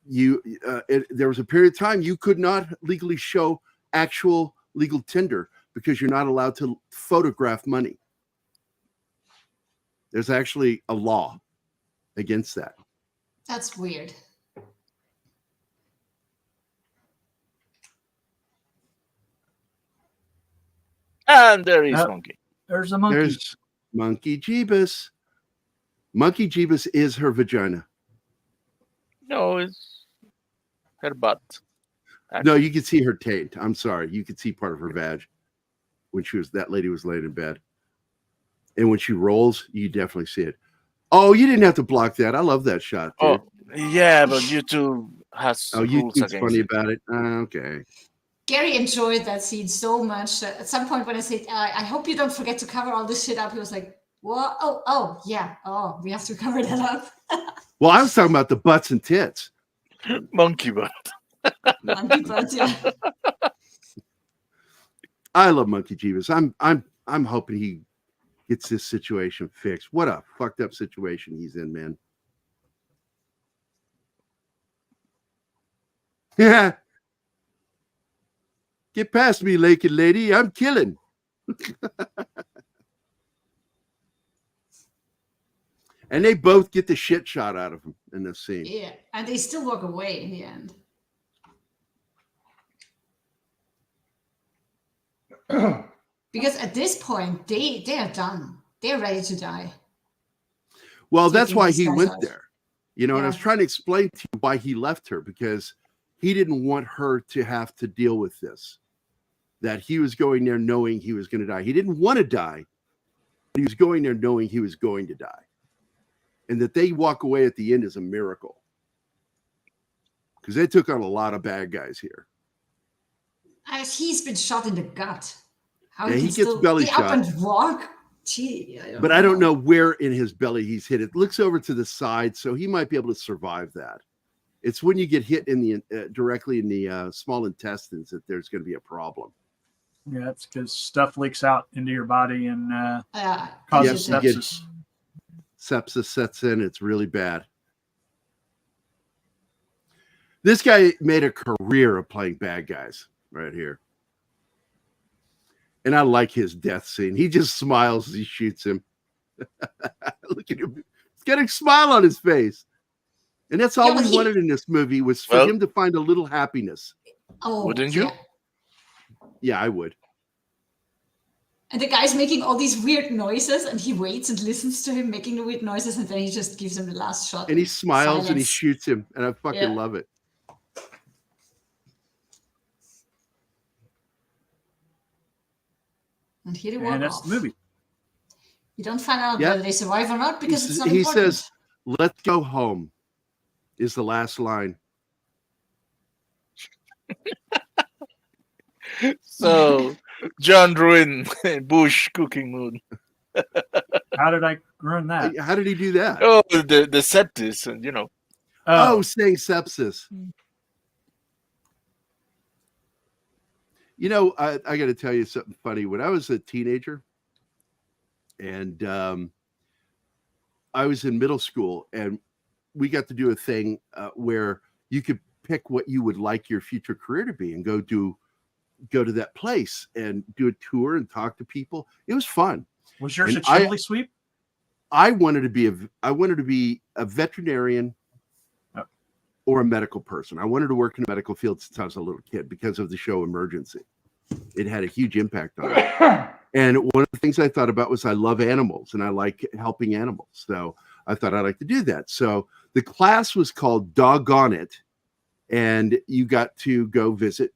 There was a period of time you could not legally show actual legal tender because you're not allowed to photograph money. There's actually a law against that. That's weird. And there is Monkey. There's a monkey. There's Monkey Jeebus. Monkey Jeebus is her vagina. No, it's her butt. No, you can see her taint. I'm sorry. You could see part of her vag when that lady was laying in bed. And when she rolls, you definitely see it. Oh, you didn't have to block that. I love that shot. Dude. Oh, yeah, but YouTube has rules YouTube's against funny it. about it. Okay. Gary enjoyed that scene so much. At some point, when I said, "I hope you don't forget to cover all this shit up," he was like, "What? Oh, yeah. Oh, we have to cover that up." Well, I was talking about the butts and tits. Monkey butt. Monkey butt, yeah. I love Monkey Jeebus. I'm hoping he gets this situation fixed. What a fucked up situation he's in, man. Yeah. Get past me, naked lady. I'm killing. And they both get the shit shot out of him in this scene. Yeah, and they still walk away in the end. Because at this point, they are done. They're ready to die. Well, So that's he why was he went suicide. there. You know, and I was Yeah. trying to explain to you why he left her, because he didn't want her to have to deal with this. That he was going there knowing he was going to die. He didn't want to die, but he was going there knowing he was going to die. and that they walk away at the end is a miracle. Because they took on a lot of bad guys here. As he's been shot in the gut. How Yeah, he he can gets still belly be up shot. and walk? Gee, I don't know where in his belly he's hit. It looks over to the side, so he might be able to survive that. It's when you get hit in the directly in the small intestines that there's going to be a problem. Yeah, it's because stuff leaks out into your body and causes Yes, sepsis. Sepsis sets in. It's really bad. This guy made a career of playing bad guys right here. And I like his death scene. He just smiles as he shoots him. Look at him. He's got a smile on his face. And that's all we wanted in this movie was for him to find a little happiness. Oh, wouldn't you? Yeah, I would. And the guy's making all these weird noises, and he waits and listens to him making the weird noises, and then he just gives him the last shot. And he smiles and he Silence. shoots him. And I fucking love it. And here they walk And that's off. the movie. You don't find out Yeah. whether they survive or not because it's not He important. says, "Let's go home," is the last line. So John ruined Bush cooking mood. How did I ruin that? How did he do that? Oh, the sepsis, and you know. Oh, saying sepsis. You know, I got to tell you something funny. When I was a teenager and I was in middle school, and we got to do a thing where you could pick what you would like your future career to be and go to that place and do a tour and talk to people. It was fun. Was yours And a chimney sweep? I wanted to be a veterinarian or a medical person. I wanted to work in the medical field since I was a little kid because of the show Emergency. It had a huge impact on me. And one of the things I thought about was I love animals and I like helping animals. So I thought I'd like to do that. So the class was called Doggone It. And you got to go visit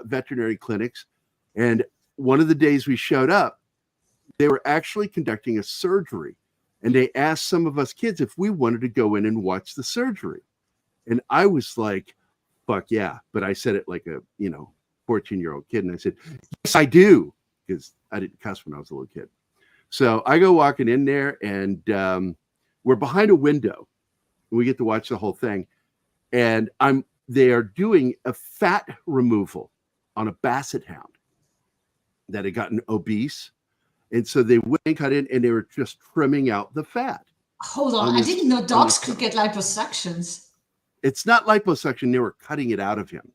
veterinary clinics. And one of the days we showed up, they were actually conducting a surgery. And they asked some of us kids if we wanted to go in and watch the surgery. And I was like, fuck yeah. But I said it like a, 14-year-old kid. And I said, yes, I do. Because I didn't cuss when I was a little kid. So I go walking in there and we're behind a window. And we get to watch the whole thing. And they are doing a fat removal on a basset hound that had gotten obese. And so they went and cut in and they were just trimming out the fat. Hold on. I didn't know dogs could get liposuctions. It's not liposuction. They were cutting it out of him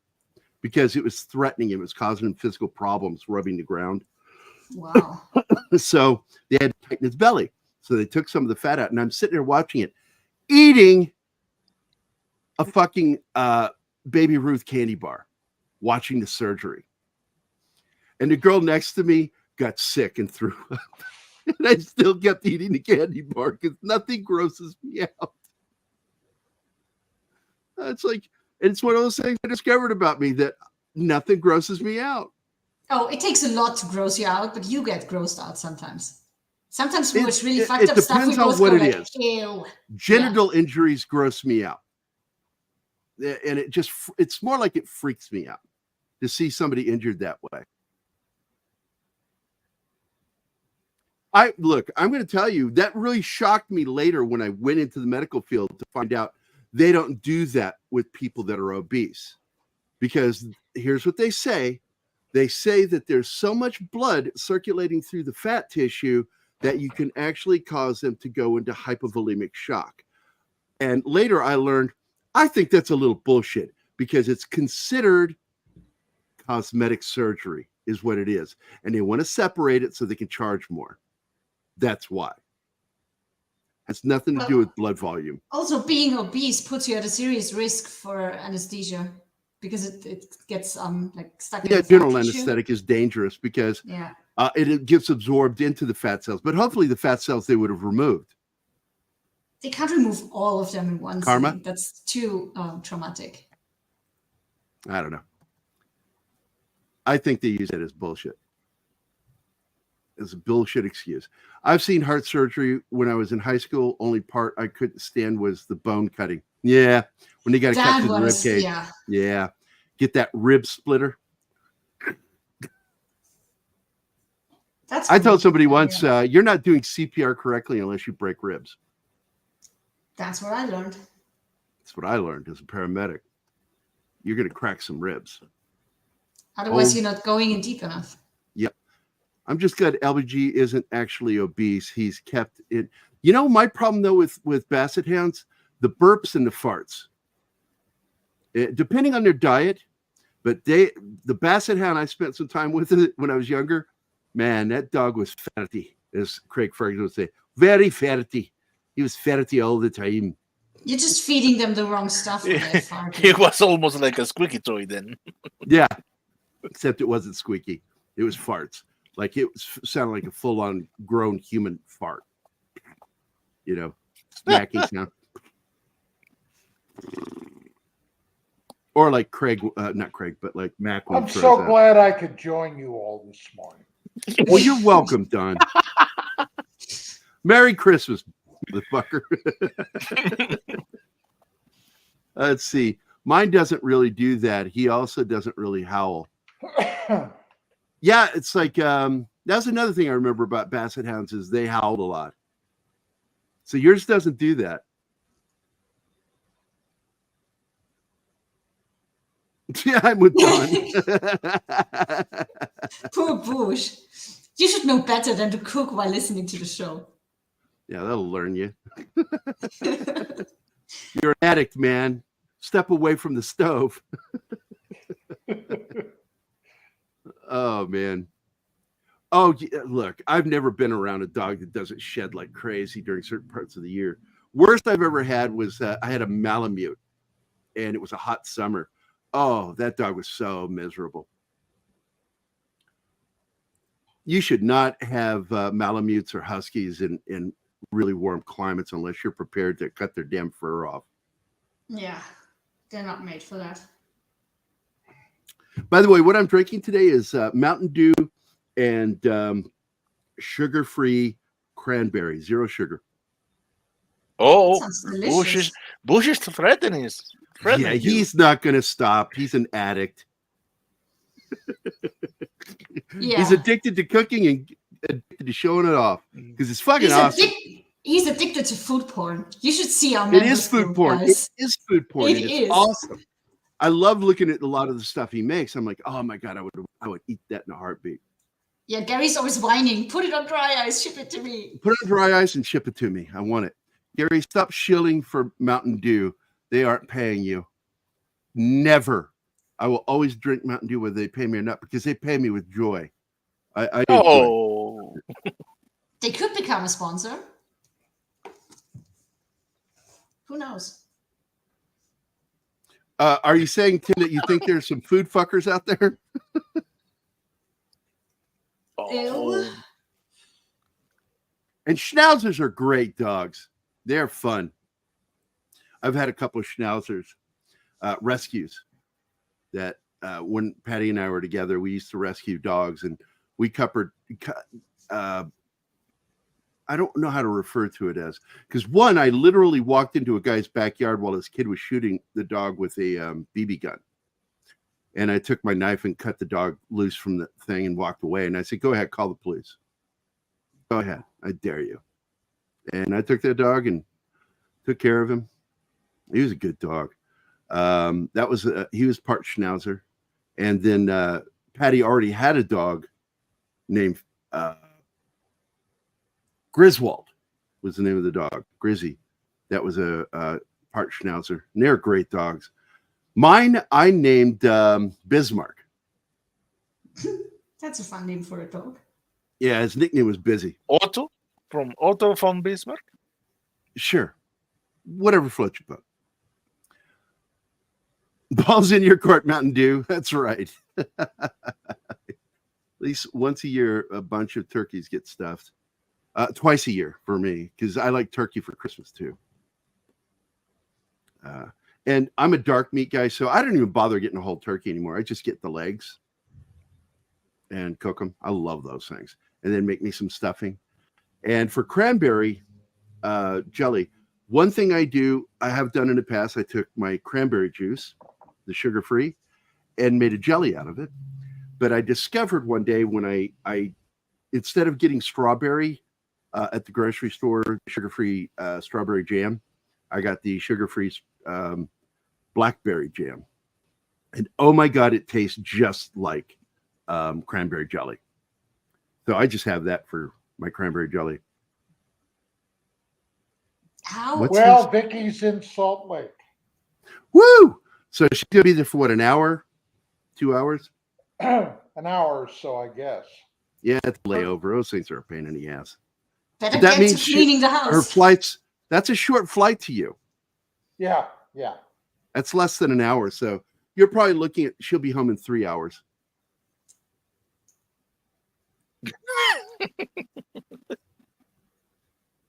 because it was threatening him. It was causing him physical problems, rubbing the ground. Wow. So they had to tighten his belly. So they took some of the fat out. And I'm sitting there watching it, eating a fucking Baby Ruth candy bar, watching the surgery. And the girl next to me got sick and threw up. And I still kept eating the candy bar because nothing grosses me out. It's one of those things I discovered about me that nothing grosses me out. Oh, it takes a lot to gross you out, but you get grossed out sometimes. Sometimes when it's really fucked up stuff, we depends on both what go it like, is. ew. Genital injuries gross me out. And it's more like it freaks me out to see somebody injured that way. I'm going to tell you, that really shocked me later when I went into the medical field to find out they don't do that with people that are obese. Because here's what they say. They say that there's so much blood circulating through the fat tissue that you can actually cause them to go into hypovolemic shock. And later I learned, I think that's a little bullshit because it's considered cosmetic surgery is what it is. And they want to separate it so they can charge more. That's why. Has nothing to do with blood volume. Also, being obese puts you at a serious risk for anesthesia because it gets stuck in the fat General tissue. anesthetic is dangerous because it gets absorbed into the fat cells. But hopefully the fat cells they would have removed. They can't remove all of them in one Karma? sitting. That's too traumatic. I don't know. I think they use it as bullshit. It's a bullshit excuse. I've seen heart surgery when I was in high school. Only part I couldn't stand was the bone cutting. Yeah, when they got to cut through the rib cage. Yeah, get that rib splitter. I told somebody once, you're not doing CPR correctly unless you break ribs. That's what I learned. That's what I learned as a paramedic. You're going to crack some ribs. Otherwise, you're not going in deep enough. Yep. I'm just glad LBG isn't actually obese. He's kept it. You know, my problem, though, with Basset Hounds, the burps and the farts. Depending on their diet, but the Basset Hound I spent some time with it when I was younger, man, that dog was fatty, as Craig Ferguson would say. Very fatty. He was fatty all the time. You're just feeding them the wrong stuff. It was almost like a squeaky toy then. Yeah, except it wasn't squeaky. It was farts. Like it sounded like a full-on grown human fart. You know, smacking sound. Or like Craig, not Craig, but like Mac. I'm so glad I could join you all this morning. Well, you're welcome, Don. Merry Christmas, motherfucker. Let's see. Mine doesn't really do that. He also doesn't really howl. Yeah, it's like that's another thing I remember about Basset Hounds is they howled a lot. So yours doesn't do that. Yeah, I'm with Don. Poor Bush. You should know better than to cook while listening to the show. Yeah, that'll learn you. You're an addict, man. Step away from the stove. Oh, man. Oh, yeah, look, I've never been around a dog that doesn't shed like crazy during certain parts of the year. Worst I've ever had was I had a Malamute, and it was a hot summer. Oh, that dog was so miserable. You should not have Malamutes or Huskies in really warm climates unless you're prepared to cut their damn fur off. Yeah, they're not made for that. By the way, what I'm drinking today is Mountain Dew and sugar-free cranberry, 0 sugar. Oh, Bush is threatening. Yeah, he's not going to stop. He's an addict. Yeah. He's addicted to cooking and addicted to showing it off because it's fucking awesome. He's addicted to food porn. You should see our It is food porn. Guys. It is food porn. It is awesome. I love looking at a lot of the stuff he makes. I'm like, oh my God, I would eat that in a heartbeat. Yeah, Gary's always whining. Put it on dry ice. Ship it to me. Put it on dry ice and ship it to me. I want it. Gary, stop shilling for Mountain Dew. They aren't paying you. Never. I will always drink Mountain Dew whether they pay me or not because they pay me with joy. I They could become a sponsor. Who knows? Are you saying, Tim, that you think there's some food fuckers out there? Ew. And Schnauzers are great dogs. They're fun. I've had a couple of Schnauzers rescues that when Patty and I were together, we used to rescue dogs, and we covered. I don't know how to refer to it as because one, I literally walked into a guy's backyard while his kid was shooting the dog with a BB gun, and I took my knife and cut the dog loose from the thing and walked away. And I said, "Go ahead, call the police. Go ahead, I dare you." And I took that dog and took care of him. He was a good dog. That was he was part Schnauzer, and then Patty already had a dog named Griswold was the name of the dog. Grizzy, that was a part Schnauzer. And they're great dogs. Mine, I named Bismarck. That's a fun name for a dog. Yeah, his nickname was Busy. Otto from Bismarck. Sure, whatever floats your boat. Balls in your court, Mountain Dew. That's right. At least once a year, a bunch of turkeys get stuffed. Twice a year for me, because I like turkey for Christmas too. And I'm a dark meat guy, so I don't even bother getting a whole turkey anymore. I just get the legs and cook them. I love those things. and then make me some stuffing. And for cranberry jelly, one thing I have done in the past, I took my cranberry juice, the sugar-free, and made a jelly out of it. But I discovered one day when I instead of getting strawberry at the grocery store, sugar-free strawberry jam, I got the sugar-free blackberry jam. And oh my God, it tastes just like cranberry jelly. So I just have that for my cranberry jelly. How? Well, Vicky's in Salt Lake. Woo! So she's gonna be there for what, an hour, 2 hours? An hour or so, I guess. Yeah, it's layover. Those things are a pain in the ass. Better That get means to cleaning the house. her flights. That's a short flight to you. Yeah. That's less than an hour. So you're probably looking at she'll be home in 3 hours.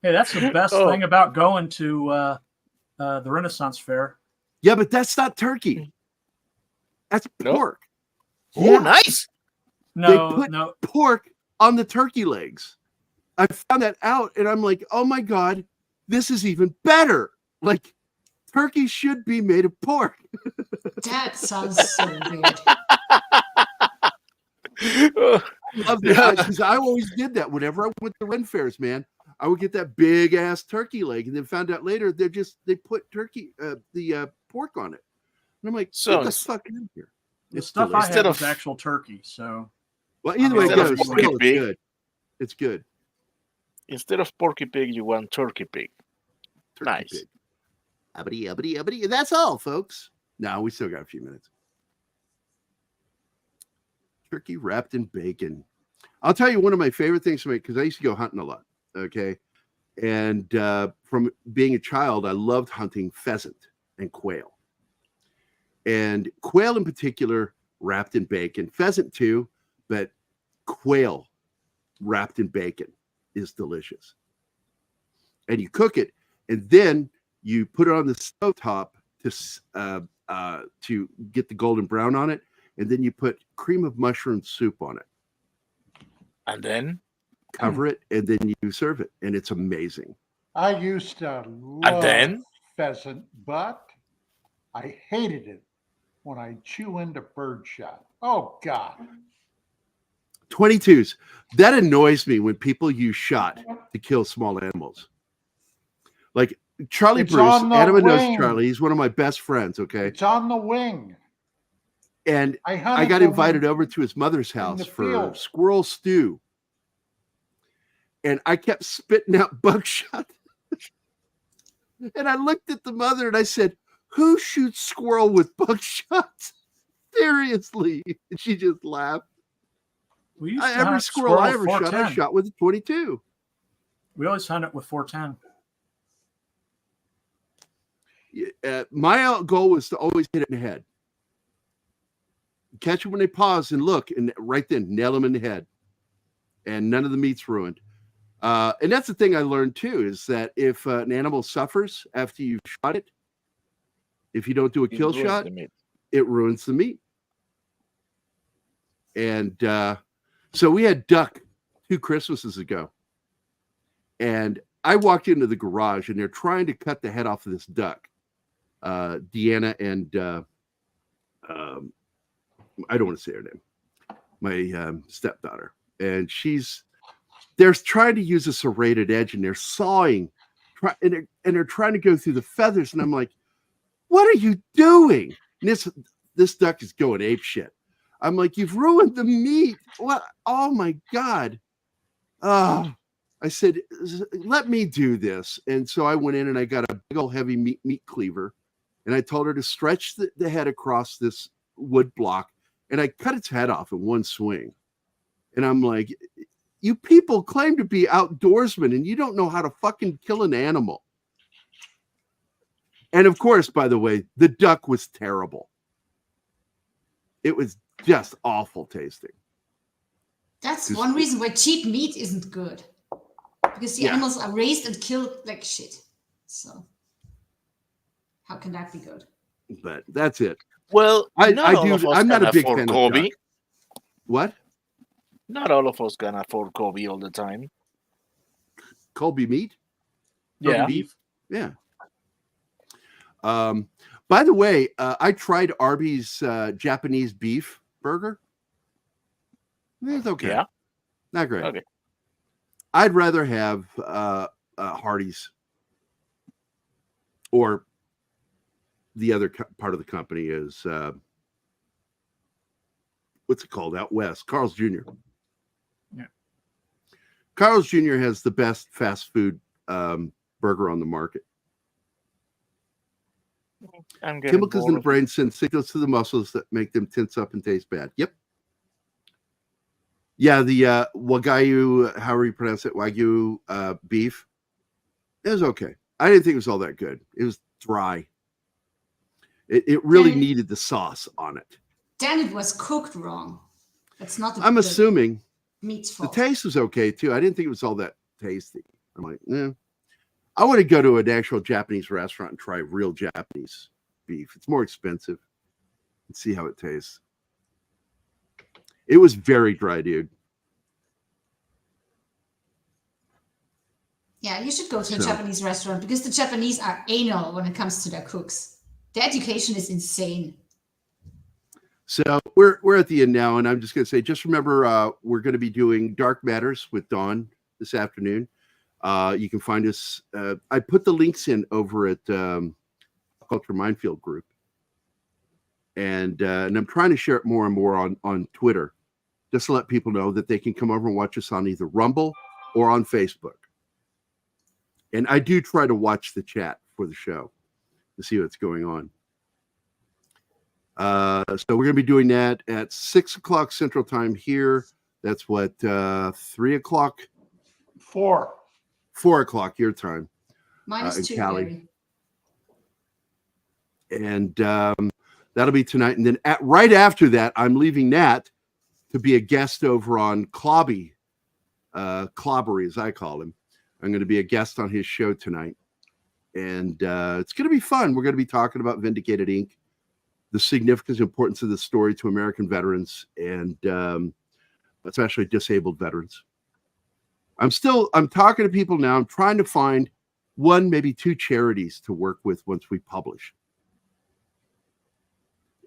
Hey, that's the best thing about going to the Renaissance Fair. Yeah, but that's not turkey. That's pork. Oh, nice. No, They put no. pork on the turkey legs. I found that out, and I'm like, oh my God, this is even better. Like, turkey should be made of pork. That sounds so weird. Love that, because I always did that whenever I went to Ren fairs, man. I would get that big ass turkey leg, and then found out later they put turkey the pork on it, and I'm like, get the fuck out of here. The stuff I had was actual turkey, so. Well, either way it Instead of goes, porky still, it's pig. good. It's good. Instead of porky pig, you want turkey pig. Turkey Nice. pig. Uppity. That's all, folks. No, we still got a few minutes. Turkey wrapped in bacon. I'll tell you one of my favorite things to make, because I used to go hunting a lot. Okay. And from being a child, I loved hunting pheasant and quail. And quail in particular, wrapped in bacon. Pheasant too, but quail wrapped in bacon is delicious. And you cook it, and then you put it on the stovetop to get the golden brown on it, and then you put cream of mushroom soup on it. And then cover it, and then you serve it, and it's amazing. I used to love pheasant, but I hated it when I chew into birdshot. Oh God. 22s. That annoys me when people use shot to kill small animals. Like Charlie It's Bruce, on the Adam knows wing. Charlie. He's one of my best friends. Okay. It's on the wing. And I hunted got them invited in- over to his mother's house the for field. squirrel stew. And I kept spitting out buckshot. And I looked at the mother and I said, "Who shoots squirrel with buckshot? Seriously." And she just laughed. We used to Every hunt squirrel I ever with shot, I 410. shot with a 22. We always hunt it with 410. My goal was to always hit it in the head. Catch them when they pause and look, and right then nail them in the head. And none of the meat's ruined. And that's the thing I learned too, is that if an animal suffers after you've shot it, if you don't do a kill shot, it ruins the meat. And so we had duck 2 Christmases ago. And I walked into the garage, and they're trying to cut the head off of this duck. Deanna and I don't want to say her name, my stepdaughter. And they're trying to use a serrated edge, and they're sawing, and they're trying to go through the feathers. And I'm like, what are you doing? And this duck is going ape shit. I'm like, you've ruined the meat. What? Oh my God. I said, let me do this. And so I went in and I got a big old heavy meat cleaver, and I told her to stretch the head across this wood block, and I cut its head off in one swing. And I'm like, you people claim to be outdoorsmen, and you don't know how to fucking kill an animal. And of course, by the way, the duck was terrible. It was just awful tasting. That's one reason why cheap meat isn't good. Because the animals are raised and killed like shit. So how can that be good? But that's it. Well, I'm not a big fan fan Kobe. of duck. What? Not all of us can afford Kobe all the time. Colby meat? Yeah. Beef. Yeah. By the way, I tried Arby's Japanese beef burger. It's okay. Yeah. Not great. Okay. I'd rather have Hardee's or the other part of the company is what's it called out west? Carl's Jr. Yeah. Carl's Jr. has the best fast food burger on the market. I'm getting Chemicals in bored the of brain send signals to the muscles that make them tense up and taste bad. Yep. Yeah, the Wagyu, however you pronounce it, Wagyu beef, it was okay. I didn't think it was all that good. It was dry. It really Then- needed the sauce on it. Then it was cooked wrong. It's not the, I'm the assuming meat's the fault. taste was okay too. I didn't think it was all that tasty. I'm like, I want to go to an actual Japanese restaurant and try real Japanese beef. It's more expensive. And see how it tastes. It was very dry, dude. Yeah, you should go to a So- Japanese restaurant because the Japanese are anal when it comes to their cooks. The education is insane. So we're at the end now, and I'm just going to say, just remember, we're going to be doing Dark Matters with Dawn this afternoon. You can find us. I put the links in over at Pop Culture Minefield group, and I'm trying to share it more and more on Twitter, just to let people know that they can come over and watch us on either Rumble or on Facebook. And I do try to watch the chat for the show to see what's going on. So we're going to be doing that at 6 o'clock Central Time here. That's what, 3 o'clock? 4. 4 o'clock your time. Minus in 2, Cali. Gary. And that'll be tonight. And then right after that, I'm leaving Nat to be a guest over on Clobby, Clobbery, as I call him. I'm going to be a guest on his show tonight. And it's going to be fun. We're going to be talking about Vindicated Inc., the significance and importance of the story to American veterans and especially disabled veterans. I'm talking to people now. I'm trying to find one, maybe 2 charities to work with once we publish.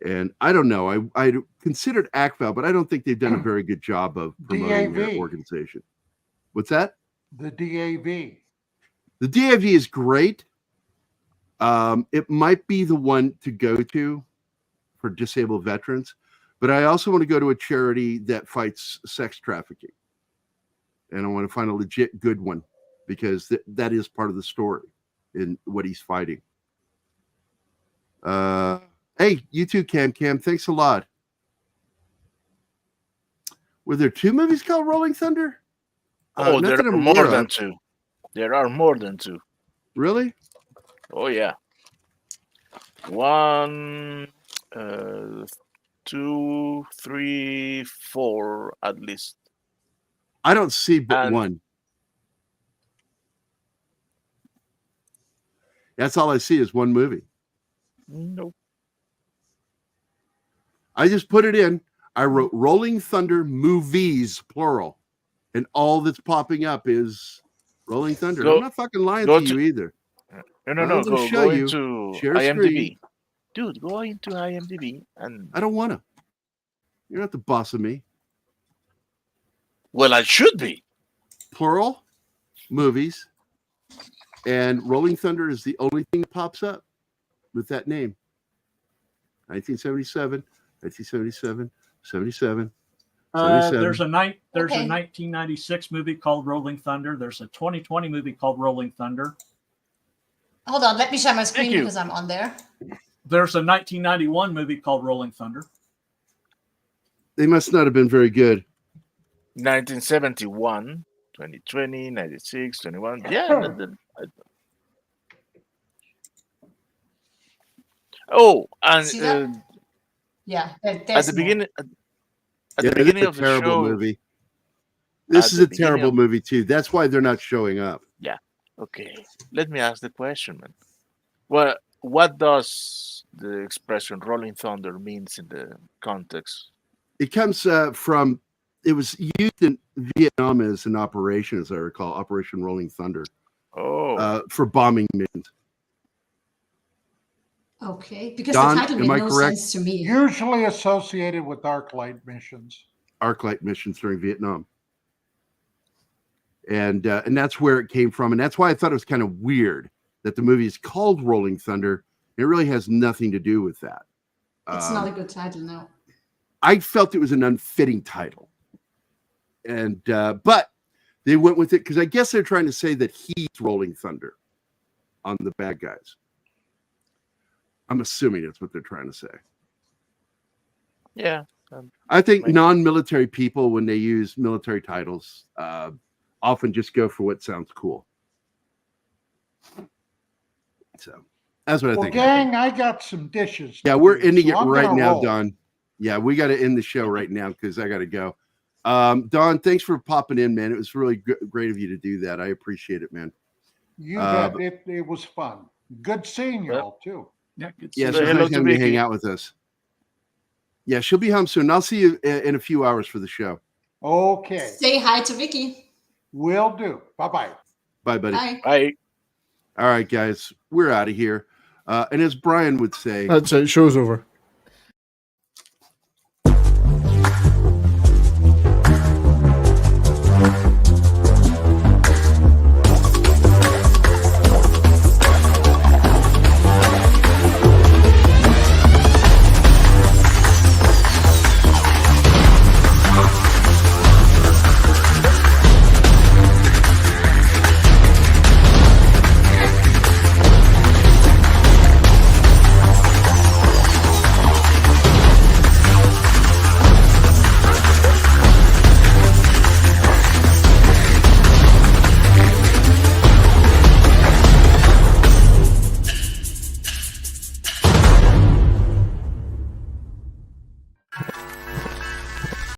And I don't know. I considered ACVAL, but I don't think they've done a very good job of promoting their DAV. organization. What's that? The DAV. The DAV is great. It might be the one to go to for disabled veterans, but I also want to go to a charity that fights sex trafficking. And I want to find a legit good one because that is part of the story in what he's fighting. Hey, you too, Cam. Thanks a lot. Were there 2 movies called Rolling Thunder? Oh, not there that are I'm more aware than of. 2. There are more than 2. Really? Oh yeah. 1, 2, 3, 4 at least. I don't see but And- one. That's all I see is one movie. Nope. I just put it in. I wrote Rolling Thunder movies, plural. And all that's popping up is Rolling Thunder. Go- I'm not fucking lying go to to- you either. No, I'm no. gonna Go, show go you. into Share IMDb. screen. Dude, go into IMDb and I don't want to. You're not the boss of me. well, I should be. Plural movies. And Rolling Thunder is the only thing that pops up with that name. 1977, 1977, 77. There's a Okay. 1996 movie called Rolling Thunder. There's a 2020 movie called Rolling Thunder. Hold on, let me share my screen you. because I'm on there. There's a 1991 movie called Rolling Thunder. They must not have been very good. 1971, 2020, 96, 21. Yeah. Oh, and See that? Yeah, at there's the more. beginning, at Yeah, the beginning this of is a the terrible show. movie. This At is the a beginning terrible of- movie too. That's why they're not showing up. Okay, let me ask the question, man. Well, what does the expression "Rolling Thunder" means in the context? It comes from it was used in Vietnam as an operation, as I recall, Operation Rolling Thunder, for bombing missions. Okay, because Don, the title am made I no correct? sense to me. Usually associated with ArcLight missions. ArcLight missions during Vietnam. And that's where it came from. And that's why I thought it was kind of weird that the movie is called Rolling Thunder. It really has nothing to do with that. It's not a good title, no. I felt it was an unfitting title. And but they went with it because I guess they're trying to say that he's rolling thunder on the bad guys. I'm assuming that's what they're trying to say. Yeah. I think non-military people, when they use military titles, often just go for what sounds cool. So that's what I think. Gang, I got some dishes. Yeah, we're ending so it I'm right gonna now, roll. Don. Yeah, we got to end the show right now because I got to go. Don, thanks for popping in, man. It was really great of you to do that. I appreciate it, man. You bet. It was fun. Good seeing you all too. Yeah, good. Yeah, Say it's hello nice to having you hang Vicky. out with us. Yeah, she'll be home soon. I'll see you in a few hours for the show. Okay. Say hi to Vicky. Will do. Bye-bye. Bye, buddy. Bye. Bye. All right, guys, we're out of here. And as Brian would say, That's it. Show's over.